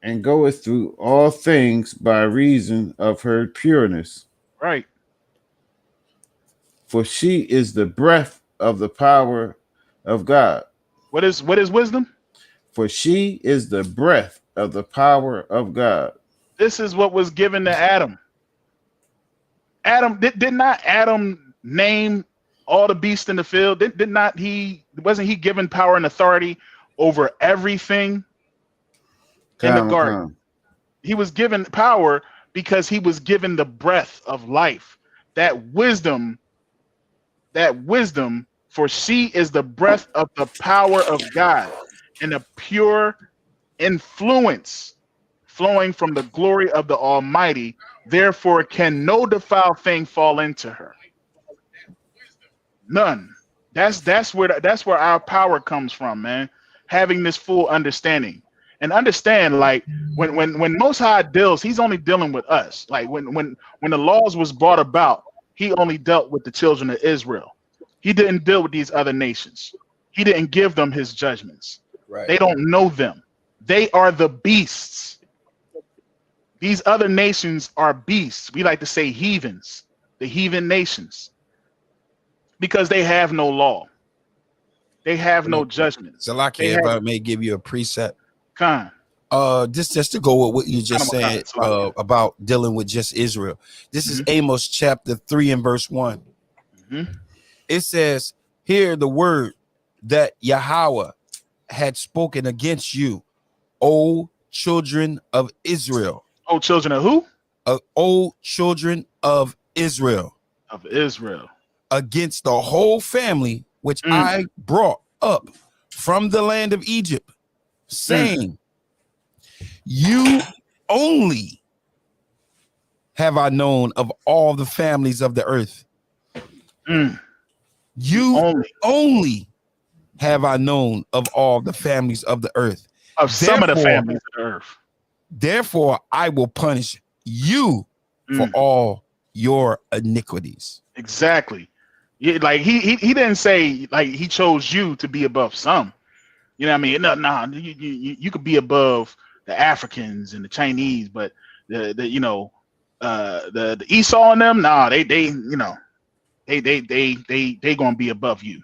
and goeth through all things by reason of her pureness. Right. For she is the breath of the power of God. What is wisdom? For she is the breath of the power of God. This is what was given to Adam. Adam did not Adam name all the beasts in the field? Wasn't he given power and authority over everything in the garden? He was given power because he was given the breath of life. That wisdom, for she is the breath of the power of God and a pure influence flowing from the glory of the Almighty. Therefore can no defiled thing fall into her. None. That's where our power comes from, man. Having this full understanding. And understand, like when Most High deals, he's only dealing with us. Like when the laws was brought about, he only dealt with the children of Israel. He didn't deal with these other nations. He didn't give them his judgments. Right. They don't know them. They are the beasts. These other nations are beasts. We like to say heathens, the heathen nations, because they have no law. They have no judgment. Zalaki, if I may give you a precept. This just to go with what you just said about dealing with just Israel. This is Amos chapter 3 and verse 1. It says, "Hear the word that Yahweh had spoken against you, O children of Israel." Oh, children of who? O children of Israel. Of Israel. Against the whole family which I brought up from the land of Egypt, saying, you only have I known of all the families of the earth. You only have I known of all the families of the earth. Of some of the families of the earth. Therefore, I will punish you for all your iniquities. Exactly. Yeah, like he didn't say like he chose you to be above some. You know what I mean? No, you could be above the Africans and the Chinese, but the Esau and them, nah, they gonna be above you.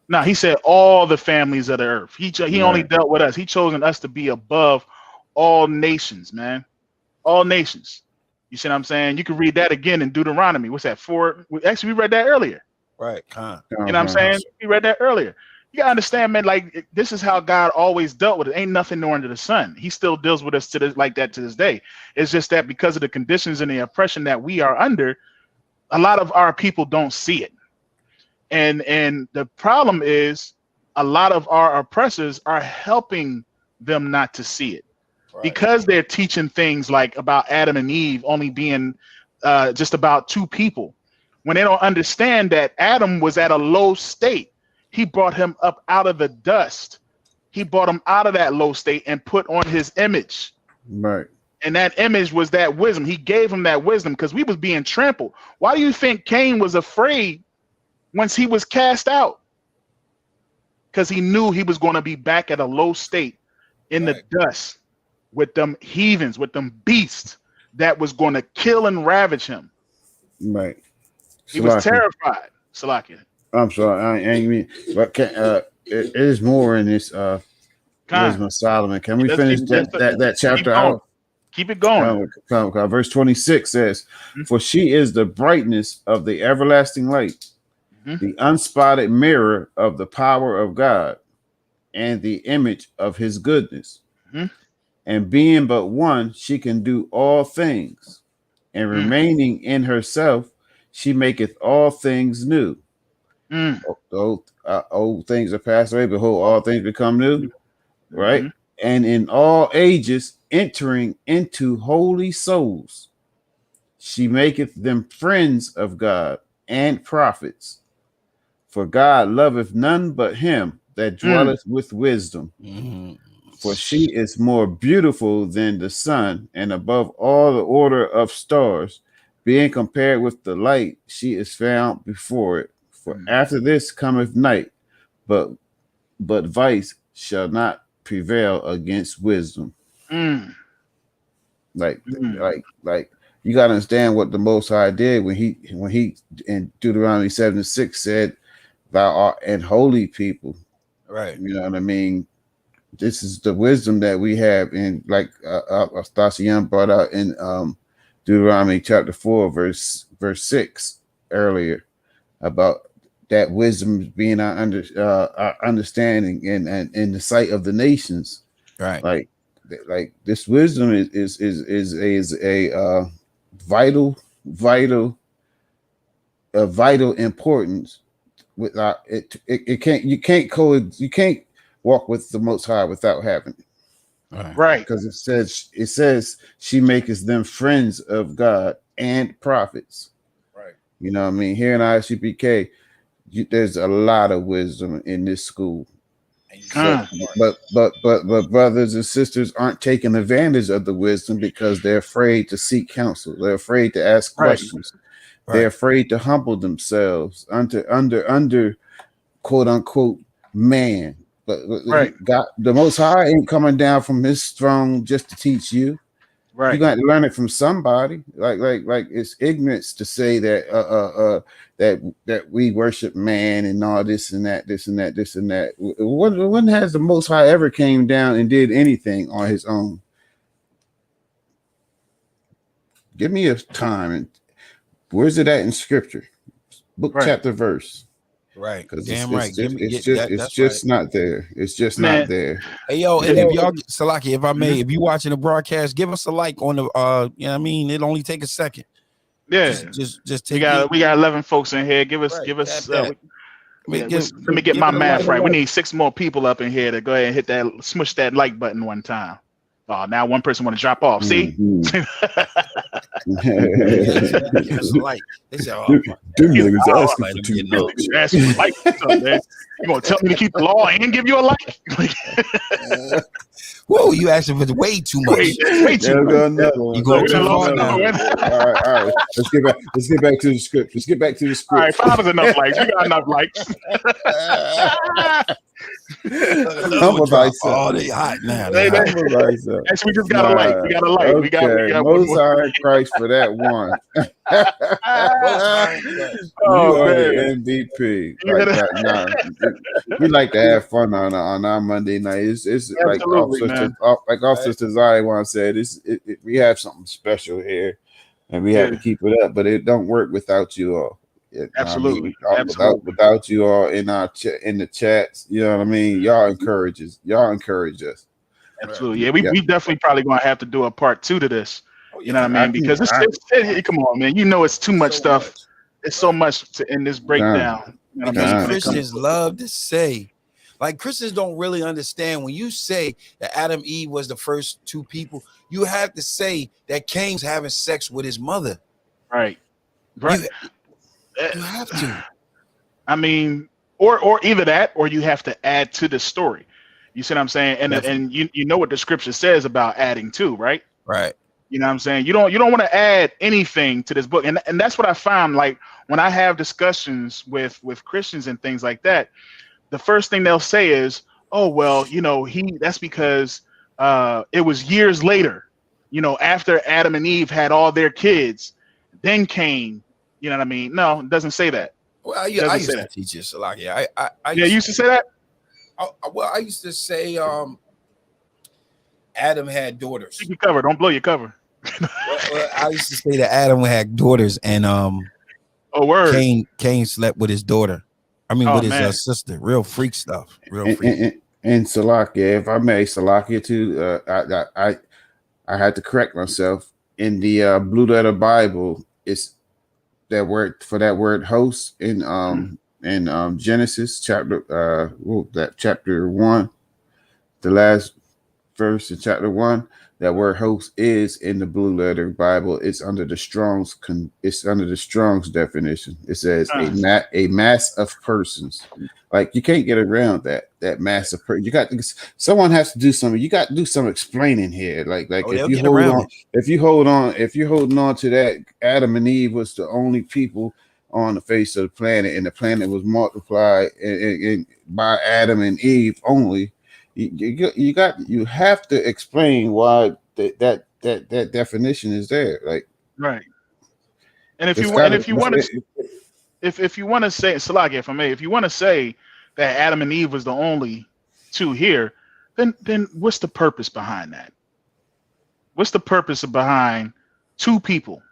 No, he said all the families of the earth. He only dealt with us. He chosen us to be above all nations, man. All nations. You see what I'm saying? You can read that again in Deuteronomy. What's that? 4? Actually, we read that earlier. Right. You know what I'm saying? We read that earlier. You gotta understand, man, like this is how God always dealt with it. Ain't nothing new under the sun. He still deals with us like that to this day. It's just that because of the conditions and the oppression that we are under, a lot of our people don't see it. And the problem is a lot of our oppressors are helping them not to see it. Right. Because they're teaching things like about Adam and Eve only being just about two people. When they don't understand that Adam was at a low state, he brought him up out of the dust. He brought him out of that low state and put on his image. Right. And that image was that wisdom. He gave him that wisdom because we was being trampled. Why do you think Cain was afraid once he was cast out? Because he knew he was going to be back at a low state in the dust with them heathens, with them beasts that was going to kill and ravage him. Right. He was terrified. Salakia. I'm sorry, I ain't mean, but it is more in this Wisdom of Solomon. Can we finish that chapter out? Keep it going. Verse 26 says, "For she is the brightness of the everlasting light, the unspotted mirror of the power of God, and the image of his goodness. And being but one, she can do all things, and remaining in herself, she maketh all things new. Old things are passed away, behold, all things become new." Right? And in all ages, entering into holy souls, she maketh them friends of God and prophets. For God loveth none but him that dwelleth with wisdom. For she is more beautiful than the sun, and above all the order of stars. Being compared with the light, she is found before it. For after this cometh night, but vice shall not prevail against wisdom. Like you gotta understand what the Most High did when he in Deuteronomy 7:6 said, "Thou art an holy people." Right. You know what I mean? This is the wisdom that we have in, like Astasian brought out in Deuteronomy chapter 4, verse 6 earlier, about that wisdom being our understanding and in the sight of the nations. Right. Like this wisdom is a vital importance. Without it, you can't walk with the Most High without having it. Right. Because it says she maketh them friends of God and prophets. Right. You know what I mean? Here in ICPK, there's a lot of wisdom in this school. But brothers and sisters aren't taking advantage of the wisdom because they're afraid to seek counsel. They're afraid to ask questions. Right. They're afraid to humble themselves under quote unquote man. But God, the Most High ain't coming down from his throne just to teach you. Right. You got to learn it from somebody. Like it's ignorance to say that that we worship man and all this and that. When has the Most High ever came down and did anything on his own? Give me a time, and where's it at in Scripture? Book, chapter, verse. Right. Because Damn right. It's just not there. It's just not there. Hey yo, and if y'all Salaki, if I may, if you watching the broadcast, give us a like on the you know what I mean, it'll only take a second. Yeah. Just take we got 11 folks in here. Give us let me get my math right. We need 6 more people up in here to go ahead and hit that, smush that like button one time. Oh, now one person want to drop off. See? Give us a like. They say, them niggas asking for too much. Asking for like, man. You gonna tell me to keep the law and give you a like? Whoa, you asking for way too much. Way too much. You going too far now. All right. Let's get back to the script. All right, 5 is enough likes. We got enough likes. Humble thyself. Oh, they hot now. Humble thyself. Actually, we just got a like. We got a like. Okay. We got Most High Christ for that one. Oh, you are man. the MVP. We like to have fun on our Monday night. It's like Officer Zai once said. We have something special here, and we have to keep it up. But it don't work without you all. Absolutely. Without you all in the chats, you know what I mean. Y'all encourage us. Absolutely. Yeah, we definitely probably gonna have to do a part 2 to this. You know what I mean? Because it's come on, man. You know it's too much stuff. It's so much in this breakdown. You know what I mean? Christians love to say, like Christians don't really understand when you say that Adam and Eve was the first 2 people. You have to say that Cain's having sex with his mother. Right. You have to. I mean, or either that, or you have to add to the story. You see what I'm saying? And you know what the scripture says about adding to, right? Right. You know what I'm saying? You don't want to add anything to this book. And that's what I found, like when I have discussions with Christians and things like that, the first thing they'll say is, oh, well, you know, that's because it was years later, you know, after Adam and Eve had all their kids, then Cain. You know what I mean? No, it doesn't say that. Well, I used to teach this a lot. Yeah, I used to say that. I used to say Adam had daughters. Keep your cover. Don't blow your cover. well, I used to say that Adam had daughters, and Cain slept with his daughter. I mean, with his sister. Real freak stuff. Real freak. And Salakia, if I may, Salakia too. I had to correct myself. In the Blue Letter Bible, it's that word host in Genesis chapter chapter 1, the last verse in chapter 1. That word host is in the Blue Letter Bible. It's under the Strong's definition. It says a mass of persons. Like you can't get around that mass of persons. Someone has to do something. You got to do some explaining here. Like if you're holding on to that Adam and Eve was the only people on the face of the planet, and the planet was multiplied and by Adam and Eve only. You have to explain why that definition is there, like right. And if you want to say Salaki, if I may, if you want to say that Adam and Eve was the only 2 here, then what's the purpose behind that? What's the purpose behind 2 people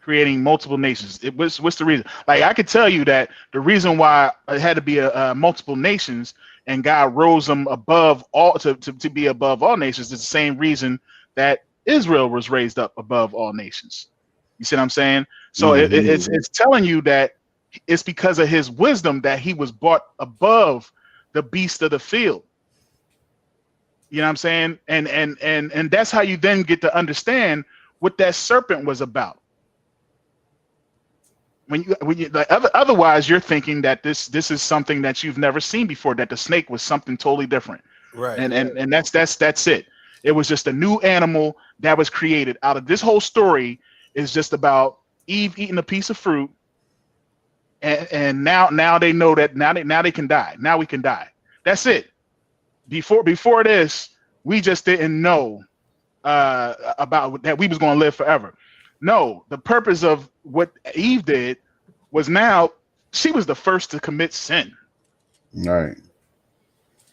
creating multiple nations? What's the reason? Like I could tell you that the reason why it had to be a multiple nations. And God rose them above all to be above all nations is the same reason that Israel was raised up above all nations. You see what I'm saying? So it's telling you that it's because of his wisdom that he was brought above the beast of the field. You know what I'm saying? And that's how you then get to understand what that serpent was about. When you like, otherwise you're thinking that this is something that you've never seen before, that the snake was something totally different. Right. And that's it. It was just a new animal that was created out of this whole story is just about Eve eating a piece of fruit. And now they know that now they can die. Now we can die. That's it. Before this, we just didn't know about that we was going to live forever. No, the purpose of what Eve did was now she was the first to commit sin. Right.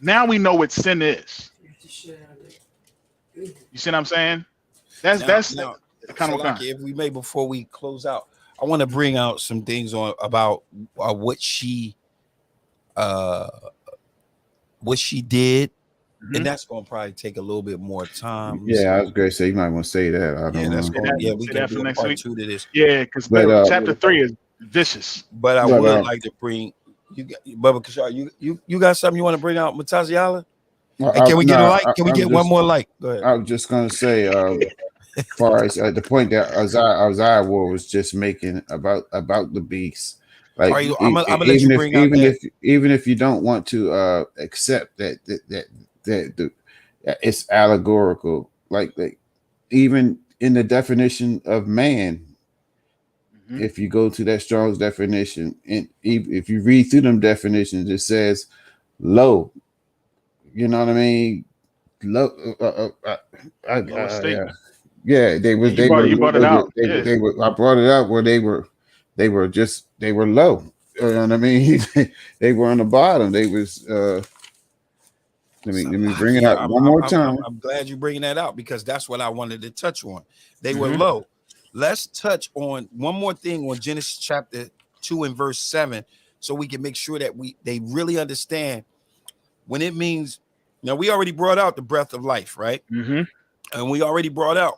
Now we know what sin is. You see what I'm saying? That's kind of what. If we may, before we close out, I want to bring out some things on about what she did, and that's going to probably take a little bit more time. Yeah, I was going to say you might want to say that. I don't know. We can do a part 2 to this. Yeah, because chapter 3 is vicious. But I would like to bring you, Bubba Kashar. You got something you want to bring out, Mutaziala? Can we get a like? Can we get one more like? Go ahead. I was just going to say, as far as the point that Isaiah War was just making about the beast. Like, I'm gonna let you bring out even if you don't want to accept that it's allegorical, like even in the definition of man, if you go to that Strong's definition, and if you read through them definitions, it says low. You know what I mean? Low. Yeah, they were. You brought it out. They were. I brought it out where they were low. You know what I mean? They were on the bottom. They was. Let me bring it out one more time. I'm glad you're bringing that out because that's what I wanted to touch on. They were low. Let's touch on one more thing on Genesis chapter 2 and verse 7, so we can make sure that they really understand when it means. Now we already brought out the breath of life, right? And we already brought out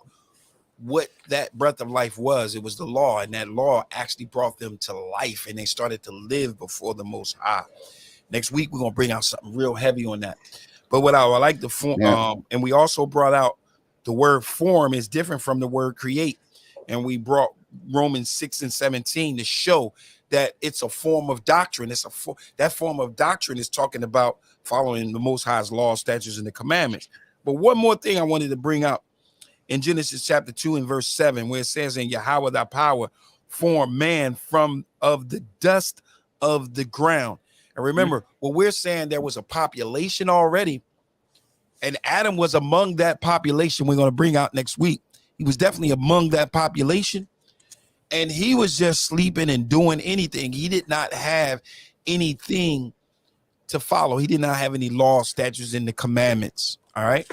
what that breath of life was. It was the law, and that law actually brought them to life, and they started to live before the Most High. Next week we're gonna bring out something real heavy on that. But what I like the form, and we also brought out the word form is different from the word create, and we brought Romans 6 and 17 to show that it's a form of doctrine. That form of doctrine is talking about following the Most High's law, statutes, and the commandments. But one more thing I wanted to bring out in Genesis chapter 2 and verse 7, where it says, "In Yahweh thy power formed man from of the dust of the ground." And remember, what we're saying, there was a population already, and Adam was among that population. We're going to bring out next week. He was definitely among that population, and he was just sleeping and doing anything. He did not have anything to follow. He did not have any law, statutes, and the commandments. All right.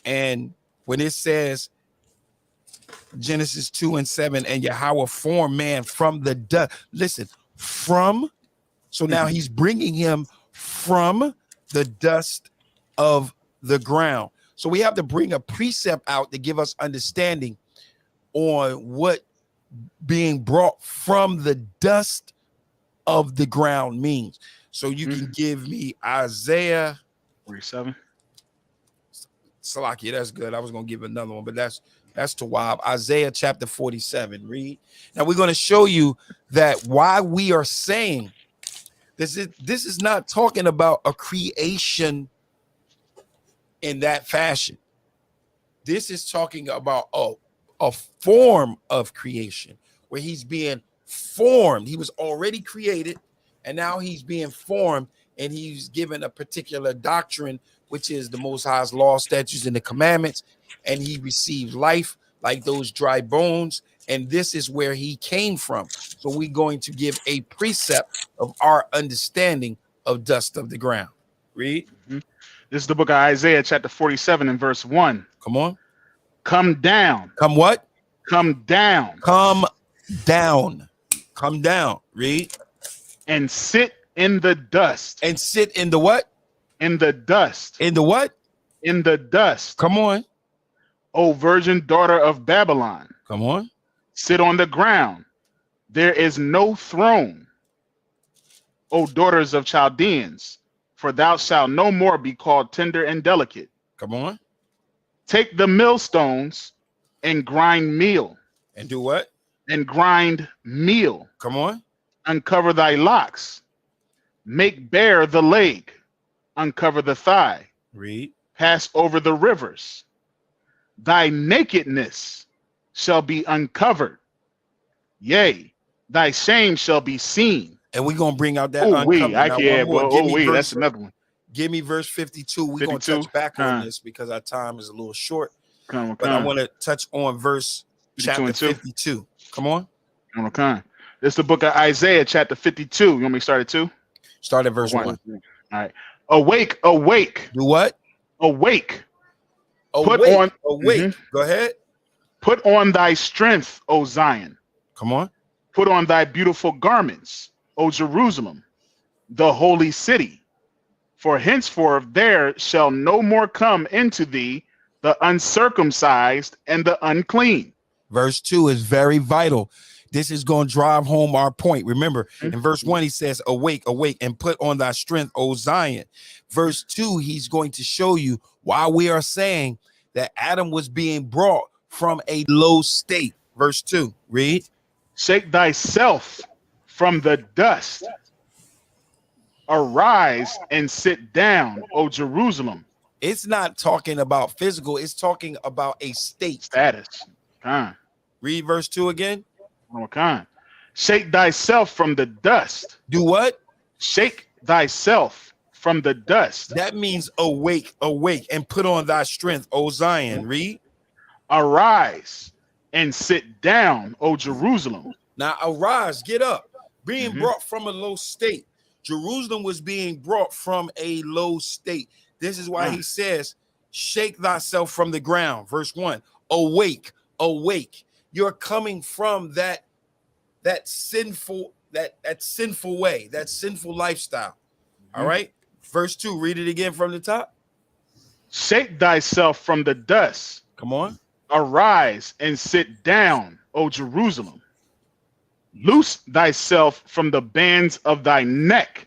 And when it says Genesis 2 and 7, and Yahweh formed man from the dust, listen, from. So now he's bringing him from the dust of the ground. So we have to bring a precept out to give us understanding on what being brought from the dust of the ground means. So you can give me Isaiah 47. Salakia, that's good. I was going to give another one, but that's Tawab. Isaiah chapter 47. Read. Now we're going to show you that why we are saying this is not talking about a creation in that fashion. This is talking about a form of creation where he's being formed. He was already created, and now he's being formed, and he's given a particular doctrine, which is the Most High's law, statutes, and the commandments, and he received life like those dry bones, and this is where he came from. So we're going to give a precept of our understanding of dust of the ground. Read. This is the book of Isaiah, chapter 47 and verse 1. Come on. Come down. Come what? Come down. Come down. Come down. Read. And sit in the dust. And sit in the what? In the dust. In the what? In the dust. Come on. O virgin daughter of Babylon. Come on. Sit on the ground. There is no throne. O daughters of Chaldeans, for thou shalt no more be called tender and delicate. Come on. Take the millstones and grind meal. And do what? And grind meal. Come on. Uncover thy locks. Make bare the leg. Uncover the thigh. Read. Pass over the rivers. Thy nakedness shall be uncovered. Yea, thy shame shall be seen. And we're going to bring out that. That's another one. Give me verse 52. We're going to touch back on this because our time is a little short. But I want to touch on verse chapter 52. Come on. Okay. This is the book of Isaiah, chapter 52. You want me to start at 2? Start at verse 1. All right. Awake, awake. Do what? Awake. Awake. Put on. Awake. Go ahead. Put on thy strength, O Zion. Come on. Put on thy beautiful garments, O Jerusalem, the holy city. For henceforth there shall no more come into thee the uncircumcised and the unclean. Verse 2 is very vital. This is going to drive home our point. Remember, in verse 1, he says, awake, awake, and put on thy strength, O Zion. Verse 2, he's going to show you why we are saying that Adam was being brought from a low state. Verse 2, read. Shake thyself from the dust. Arise and sit down, O Jerusalem. It's not talking about physical. It's talking about a state. Status. Read verse 2 again. Shake thyself from the dust. Do what? Shake thyself from the dust. That means awake, awake, and put on thy strength, O Zion. Read. Arise and sit down, O Jerusalem. Now arise, get up. Being brought from a low state. Jerusalem was being brought from a low state. This is why he says, shake thyself from the ground. Verse 1. Awake, awake. You're coming from that sinful way, that sinful lifestyle. All right. Verse 2. Read it again from the top. Shake thyself from the dust. Come on. Arise and sit down, O Jerusalem. Loose thyself from the bands of thy neck,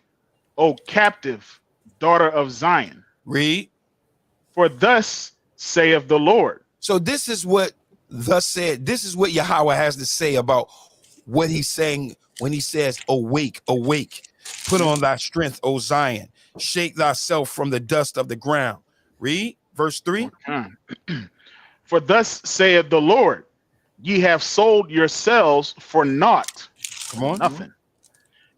O captive daughter of Zion. Read. For thus saith the Lord. So this is what thus said. This is what Yahweh has to say about what he's saying when he says, awake, awake, put on thy strength, O Zion, shake thyself from the dust of the ground. Read verse 3. For thus saith the Lord, ye have sold yourselves for naught. Come on. Nothing.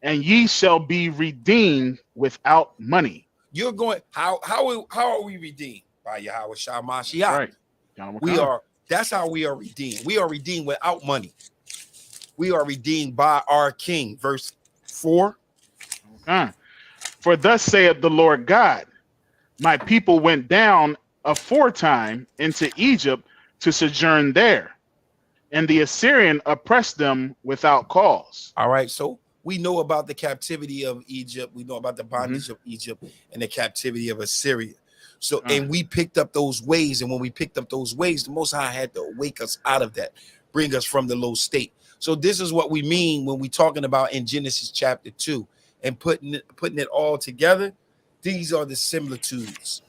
And ye shall be redeemed without money. You're going, how are we redeemed? By Yahweh Shah Mashiach. Right. That's how we are redeemed. We are redeemed without money. We are redeemed by our King. Verse 4. For thus saith the Lord God, my people went down aforetime into Egypt to sojourn there, and the Assyrian oppressed them without cause. All right, so we know about the captivity of Egypt. We know about the bondage of Egypt and the captivity of Assyria. So, and we picked up those ways. And when we picked up those ways, the Most High had to wake us out of that, bring us from the low state. So this is what we mean when we're talking about in Genesis chapter 2 and putting it all together. These are the similitudes.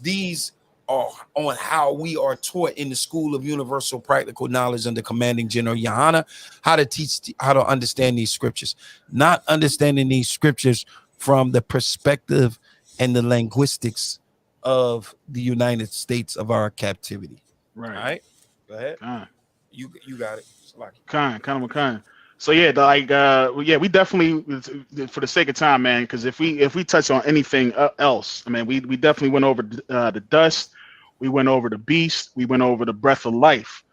These are on how we are taught in the School of Universal Practical Knowledge under Commanding General Yohana, how to teach, how to understand these scriptures, not understanding these scriptures from the perspective and the linguistics of the United States of our captivity. Right. All right. Go ahead. You got it. So yeah, we definitely, for the sake of time, man, because if we touch on anything else, I mean, we definitely went over the dust, we went over the beast, we went over the breath of life.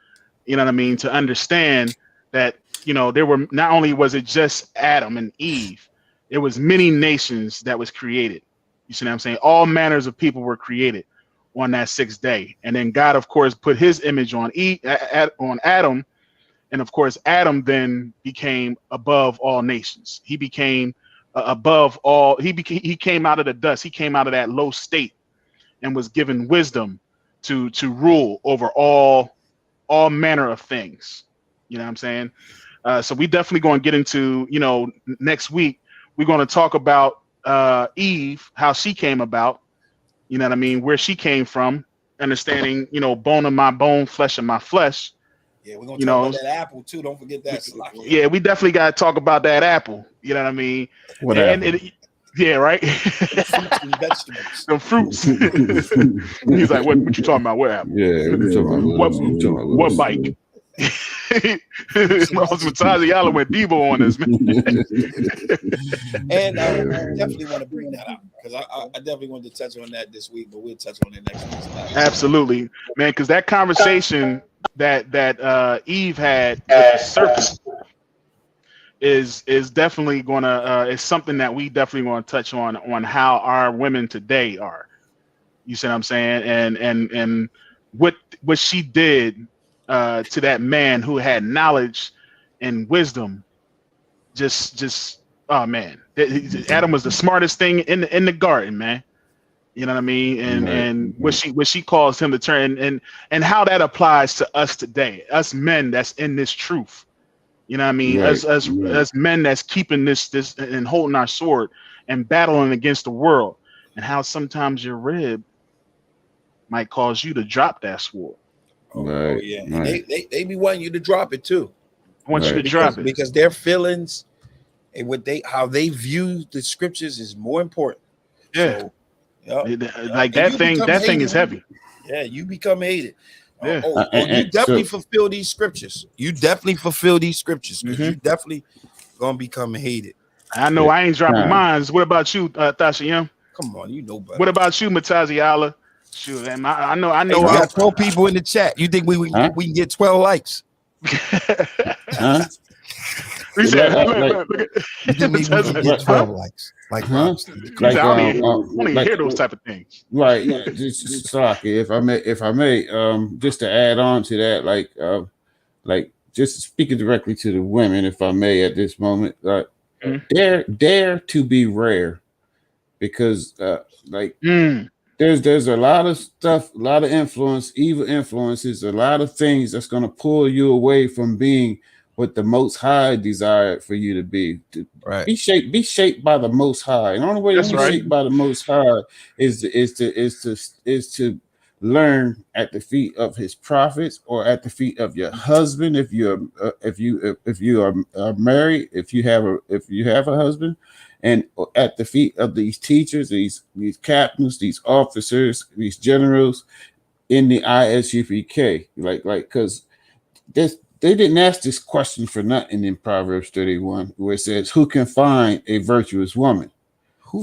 You know what I mean? To understand that, you know, there were, not only was it just Adam and Eve, it was many nations that was created. You see what I'm saying? All manners of people were created on that 6th day, and then God, of course, put His image on Adam. And of course, Adam then became above all nations. He became above all. He came out of the dust. He came out of that low state and was given wisdom to rule over all manner of things. You know what I'm saying? So we definitely going to get into, you know, next week, we're going to talk about Eve, how she came about. You know what I mean? Where she came from, understanding, you know, bone of my bone, flesh of my flesh. Yeah, we're gonna talk about that apple too. Don't forget that. Yeah, we definitely gotta talk about that apple. You know what I mean? What yeah, right. Fruits and vegetables. The fruits. He's like, what you talking about? What apple? Yeah, what bike? Matazi went Debo on this, man. And I definitely want to bring that out because I definitely wanted to touch on that this week, but we'll touch on it next week. Absolutely, man. Because that conversation that Eve had with the serpent is definitely gonna is something that we definitely want to touch on how our women today are. You see what I'm saying? And what she did to that man who had knowledge and wisdom. Just oh man, Adam was the smartest thing in the garden, man. You know what I mean? And what she calls him to turn and how that applies to us today, us men that's in this truth. You know what I mean? As men that's keeping this and holding our sword and battling against the world, and how sometimes your rib might cause you to drop that sword. Oh yeah, and they be wanting you to drop it too. I want you to drop it because their feelings and how they view the scriptures is more important. Yeah. So, like that thing is heavy. Yeah, you become hated. Yeah. You definitely fulfill these scriptures. You definitely fulfill these scriptures because you definitely gonna become hated. I know I ain't dropping mines. What about you, Tasha Young? Come on, you know better. What about you, Matazi Allah? Shoot, man, I know. Hey, we got 12 people in the chat. You think we can get 12 likes? Huh? We said, you think we can get 12 likes? Like, I don't want to hear those type of things. Right. Yeah. Just sorry, if I may, just to add on to that, like just speaking directly to the women, if I may, at this moment, dare to be rare, because there's a lot of stuff, a lot of influence, evil influences, a lot of things that's going to pull you away from being what the Most High desired for you to be. Be shaped by the Most High. And the only way to be shaped by the Most High is to learn at the feet of His prophets, or at the feet of your husband, if you are married, if you have a husband, and at the feet of these teachers, these captains, these officers, these generals in the ISUPK, because they didn't ask this question for nothing in Proverbs 31, where it says, "Who can find a virtuous woman?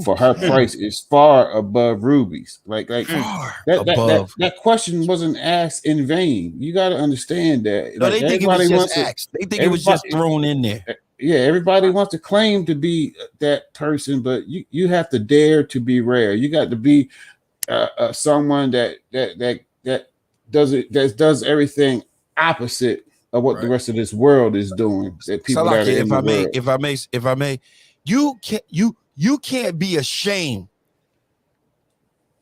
For her price is far above rubies." That question wasn't asked in vain. You got to understand that. No, they think it was just asked. They think it was just thrown in there. Yeah, everybody wants to claim to be that person, but you have to dare to be rare. You got to be someone that does everything opposite of what the rest of this world is doing. That people that are if I may, you can't be ashamed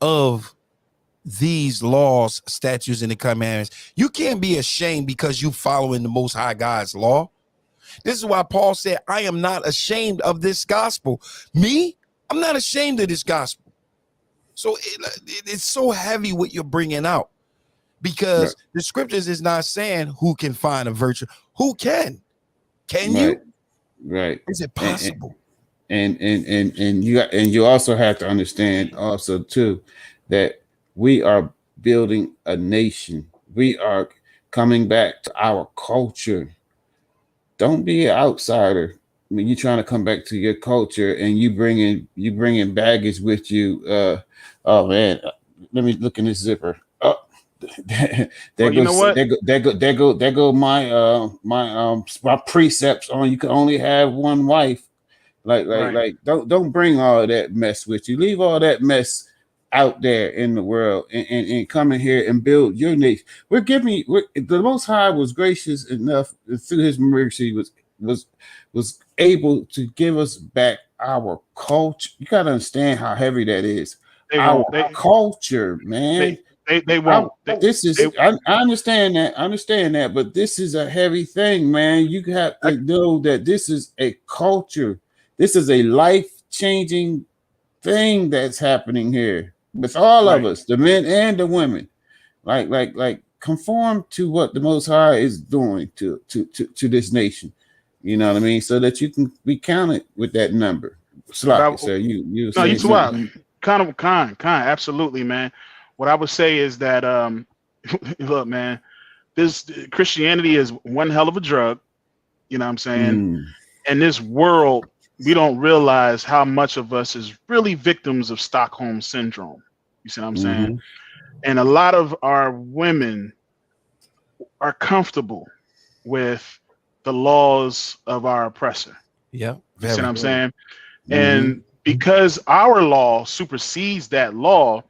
of these laws, statutes, and the commandments. You can't be ashamed because you following the Most High God's law. This is why Paul said, "I am not ashamed of this gospel." Me, I'm not ashamed of this gospel. So it's so heavy what you're bringing out, because the scriptures is not saying who can find a virtue. Who can? Can you? Right. Is it possible? And you also have to understand also too that we are building a nation. We are coming back to our culture. Don't be an outsider. I mean, you're trying to come back to your culture, and you bringing baggage with you. Oh man, let me look in this zipper. Oh, there go my precepts on you can only have one wife. Like don't bring all of that mess with you. Leave all that mess out there in the world and come in here and build your nation. The Most High was gracious enough through His mercy was able to give us back our culture. You got to understand how heavy that is. Our culture, man. They won't. I understand that, but this is a heavy thing, man. You have to know that this is a culture. This is a life-changing thing that's happening here with all of us, the men and the women. Like conform to what the Most High is doing to this nation. You know what I mean? So that you can be counted with that number. You too out. Kind, absolutely, man. What I would say is that look, man, this Christianity is one hell of a drug. You know what I'm saying? And this world we don't realize how much of us is really victims of Stockholm syndrome. You see what I'm saying? And a lot of our women are comfortable with the laws of our oppressor. Yeah. You see what I'm saying? And because our law supersedes that law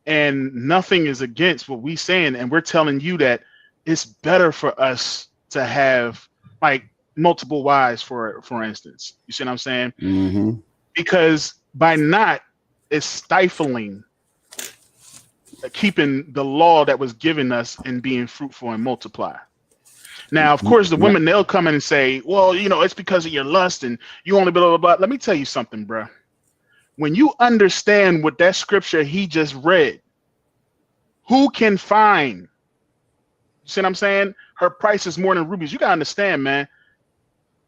and nothing is against what we saying, and we're telling you that it's better for us to have like multiple wives, for instance. You see what I'm saying? Because by not, it's stifling keeping the law that was given us and being fruitful and multiply. Now, of course, the women, they'll come in and say, well, you know, it's because of your lust and you only blah, blah, blah. Let me tell you something, bro. When you understand what that scripture he just read, who can find? See what I'm saying? Her price is more than rubies. You got to understand, man.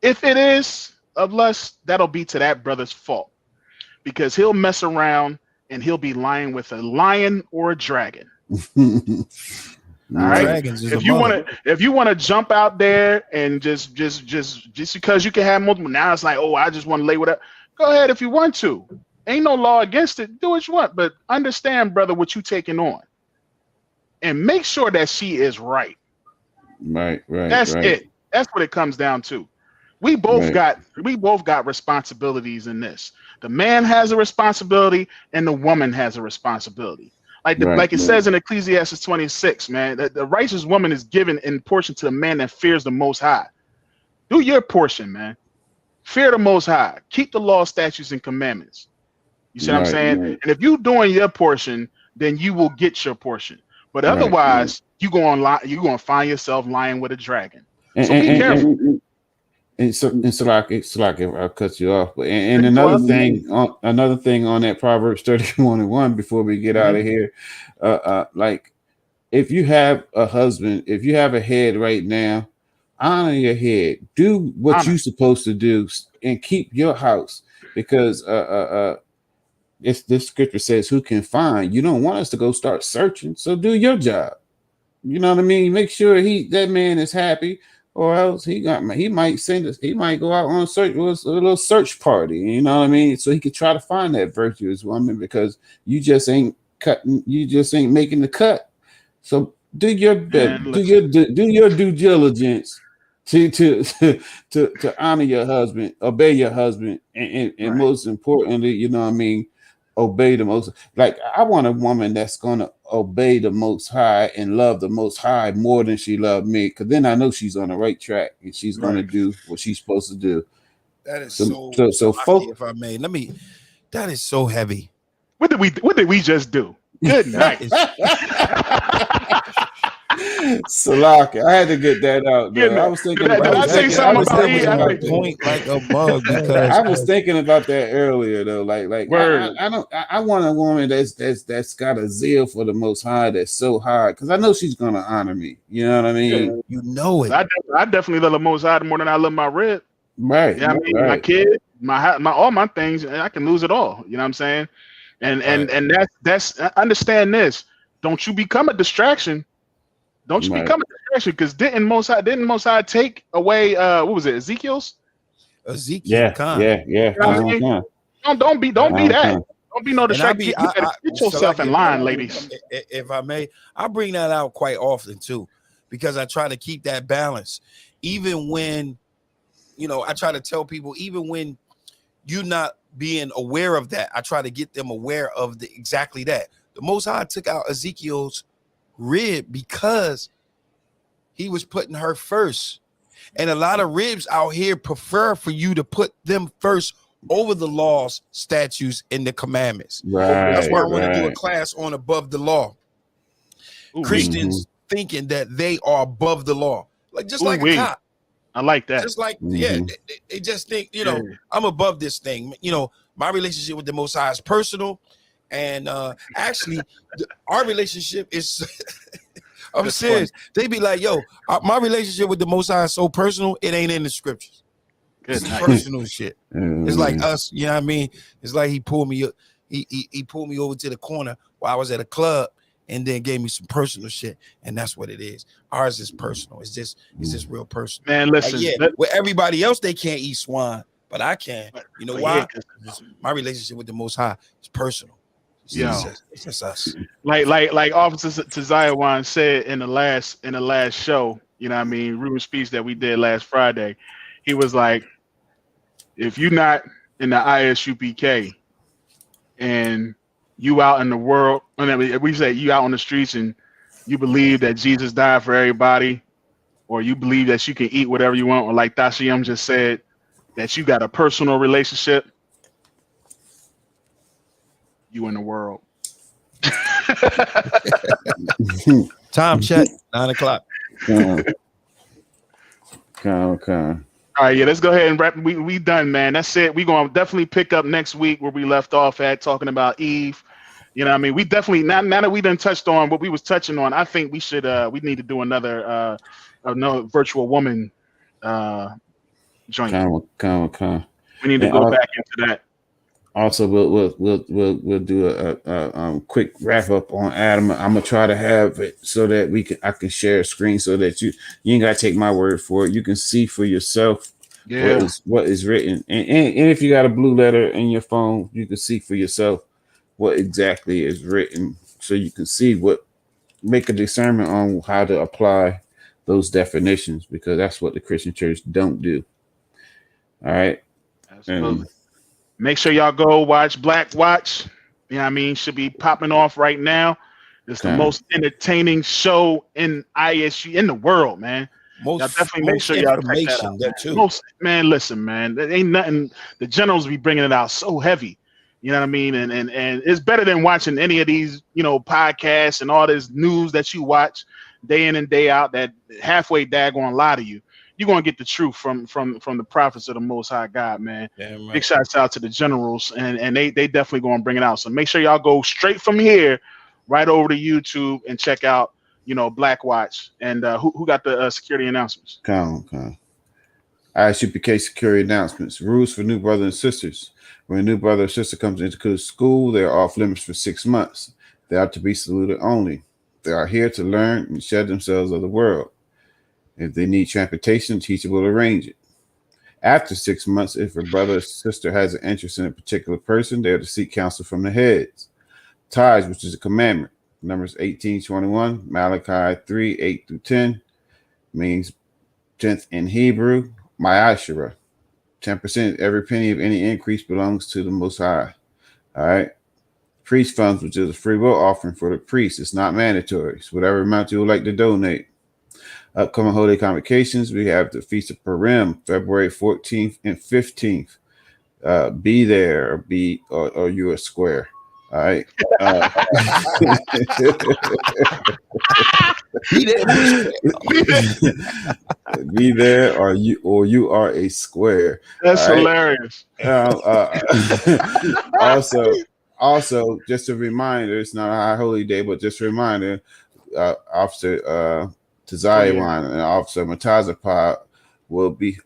If it is of lust, that'll be to that brother's fault, because he'll mess around and he'll be lying with a lion or a dragon. All right. If you want to jump out there and just because you can have multiple, now it's like, oh, I just want to lay with it. Go ahead if you want to. Ain't no law against it. Do what you want, but understand, brother, what you taking on, and make sure that she is right. Right. That's it. That's what it comes down to. We both got responsibilities in this. The man has a responsibility and the woman has a responsibility. Like it says in Ecclesiastes 26, man, that the righteous woman is given in portion to the man that fears the Most High. Do your portion, man. Fear the Most High. Keep the law, statutes, and commandments. You see what I'm saying? And if you're doing your portion, then you will get your portion. But otherwise, you're going to find yourself lying with a dragon. So be careful. It's like if I cut you off, and another thing on that Proverbs 31:1 before we get out of here, like if you have a husband, if you have a head right now, honor your head, do what you're supposed to do, and keep your house, because this scripture says, "Who can find?" You don't want us to go start searching, so do your job. You know what I mean? Make sure that man is happy. Or else he might send us. He might go out on a little search party. You know what I mean? So he could try to find that virtuous woman, because you just ain't cutting. You just ain't making the cut. So do your best. Do your due diligence to honor your husband, obey your husband, and most importantly, you know what I mean, obey the most. Like, I want a woman that's gonna obey the Most High and love the Most High more than she loved me, because then I know she's on the right track and she's gonna do what she's supposed to do. That is so folks, if I may, that is so heavy. What did we just do? Good night. Salaki, I had to get that out. I was thinking about point like a bug, because I was thinking about that earlier though. Like I want a woman that's got a zeal for the Most High that's so high, because I know she's gonna honor me. You know what I mean? You know it. I definitely love the Most High more than I love my rib. Right. Yeah, I mean, my kid, my all my things, and I can lose it all. You know what I'm saying? And that's understand this. Don't you become a distraction. Don't you become a distraction, because didn't Most High take away what was it, Ezekiel? Yeah. You know what I mean? Don't be that. Don't be no distraction. Get yourself in line, ladies. If I may, I bring that out quite often too, because I try to keep that balance. Even when, I try to tell people, even when you're not being aware of that, I try to get them aware of exactly that. The Most High took out Ezekiel's rib because he was putting her first, and a lot of ribs out here prefer for you to put them first over the laws, statutes, and the commandments. That's why I want to do a class on above the law. Christians thinking that they are above the law, like just like a cop. I like that. Just like they just think I'm above this thing. My relationship with the Most High is personal. And actually, our relationship is, I'm serious. They be like, yo, my relationship with the Most High is so personal, it ain't in the scriptures. It's personal shit. It's like us, you know what I mean? It's like he pulled me over to the corner while I was at a club, and then gave me some personal shit, and that's what it is. Ours is personal. It's just real personal. Man, listen. With everybody else, they can't eat swine. but I can. You know but why? yeah, My relationship with the Most High is personal. It's just us. Like Officer Taziawan said in the last show, you know what I mean, Ruben speech that we did last Friday. He was like, if you're not in the ISUPK and you out in the world, and we say you out on the streets and you believe that Jesus died for everybody, or you believe that you can eat whatever you want, or like Tashiyam just said, that you got a personal relationship, you in the world. Time check, 9 o'clock. Okay. All right, yeah, let's go ahead and wrap. We done, man. That's it. We're gonna definitely pick up next week where we left off at, talking about Eve. You know what I mean? We definitely, now that we done touched on what we was touching on, I think we should we need to do another virtual woman joint. We need to go back into that. Also, we'll do a quick wrap up on Adam. I'm gonna try to have it so that I can share a screen so that you ain't gotta take my word for it. You can see for yourself what is written, and if you got a blue letter in your phone, you can see for yourself what exactly is written, so you can see make a discernment on how to apply those definitions, because that's what the Christian church don't do. All right. Absolutely. Make sure y'all go watch Black Watch. You know what I mean? Should be popping off right now. It's the most entertaining show in ISU in the world, man. Y'all definitely make sure y'all check that out. Man, listen, man. There ain't nothing. The generals be bringing it out so heavy. You know what I mean? And it's better than watching any of these, podcasts and all this news that you watch day in and day out that halfway daggone lie to you. You're gonna get the truth from the prophets of the Most High God, man. Right. Big shouts out to the generals, and they definitely gonna bring it out. So make sure y'all go straight from here, right over to YouTube, and check out, Black Watch. And who got the security announcements? ISUPK security announcements. Rules for new brothers and sisters. When a new brother or sister comes into school, they are off limits for 6 months. They are to be saluted only. They are here to learn and shed themselves of the world. If they need transportation, the teacher will arrange it. After 6 months, if a brother or sister has an interest in a particular person, they are to seek counsel from the heads. Tithes, which is a commandment. Numbers 18:21, Malachi 3:8-10, means 10th in Hebrew, Ma'ashera. 10%, every penny of any increase belongs to the Most High. All right. Priest funds, which is a free will offering for the priest. It's not mandatory. It's whatever amount you would like to donate. Upcoming holy convocations, we have the Feast of Purim, February 14th and 15th. Be there, or you a square. All right. Be there, or you are a square. That's hilarious. Also, just a reminder, it's not a high holy day, but just a reminder, Officer Taziawan and Officer Matazapah will be,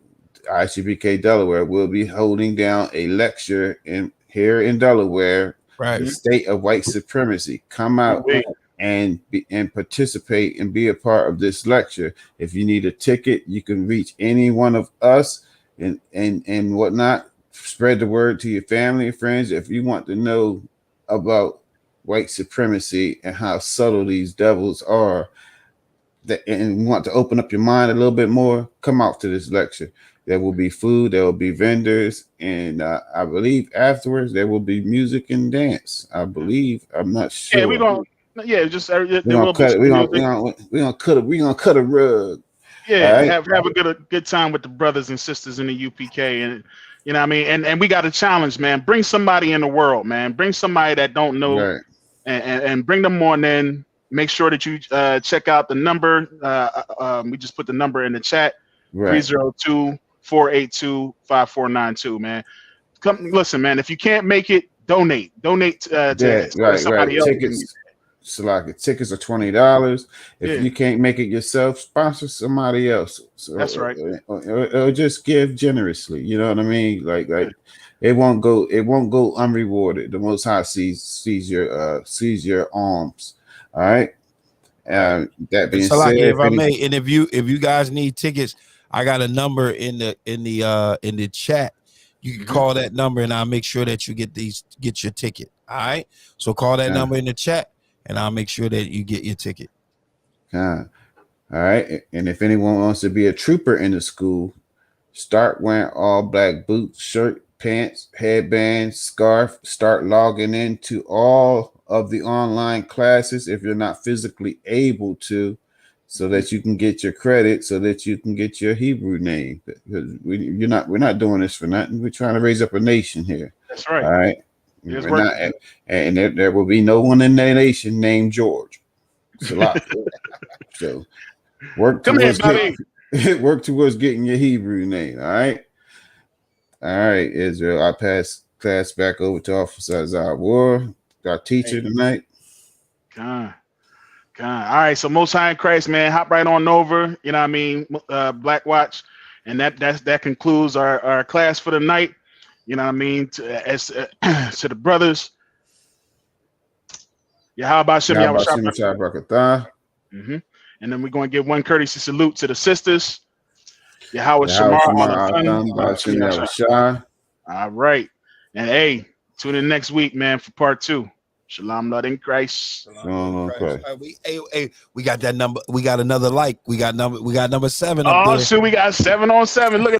ISUPK Delaware will be holding down a lecture here in Delaware, right? The state of white supremacy. Come out and participate and be a part of this lecture. If you need a ticket, you can reach any one of us and whatnot. Spread the word to your family and friends. If you want to know about white supremacy and how subtle these devils are, and want to open up your mind a little bit more, come out to this lecture. There will be food, there will be vendors, and I believe afterwards there will be music and dance. I believe, I'm not sure. Yeah, we're gonna cut a rug. Yeah, right? have a good time with the brothers and sisters in the UPK, and you know what I mean. And we got a challenge, man. Bring somebody in the world, man. Bring somebody that don't know, right. and bring them on in. Make sure that you check out the number. We just put the number in the chat. 302-482-5492, man. Come listen, man. If you can't make it, donate to somebody else. Tickets are $20. If you can't make it yourself, sponsor somebody else. So, that's right. Or just give generously. You know what I mean? Like it won't go unrewarded. The Most High sees your alms. All right. That being said, if I may, and if you guys need tickets, I got a number in the chat. You can call that number, and I'll make sure that you get your ticket. All right. So call that number in the chat, and I'll make sure that you get your ticket. All right. And if anyone wants to be a trooper in the school, start wearing all black boots, shirt, pants, headband, scarf. Start logging into all of the online classes if you're not physically able to, so that you can get your credit, so that you can get your Hebrew name. Because we're not doing this for nothing. We're trying to raise up a nation here. That's right. All right. And there will be no one in that nation named George. It's a lot. So work towards getting your Hebrew name. All right. All right, Israel. I pass class back over to Officer Isaiah War, our teacher tonight. All right, so Most High in Christ, man, hop right on over. You know what I mean? Black Watch, and that concludes our class for the night. You know what I mean? To the brothers. Yeah, how about Shem Yahweh? And then we're going to give one courtesy salute to the sisters. Yahweh Shamar. All right. And hey, tune in next week, man, for part 2. Shalom, Lord in Christ. We got that number. We got another like. We got number 7. Oh, shit, we got 7 on 7. Look at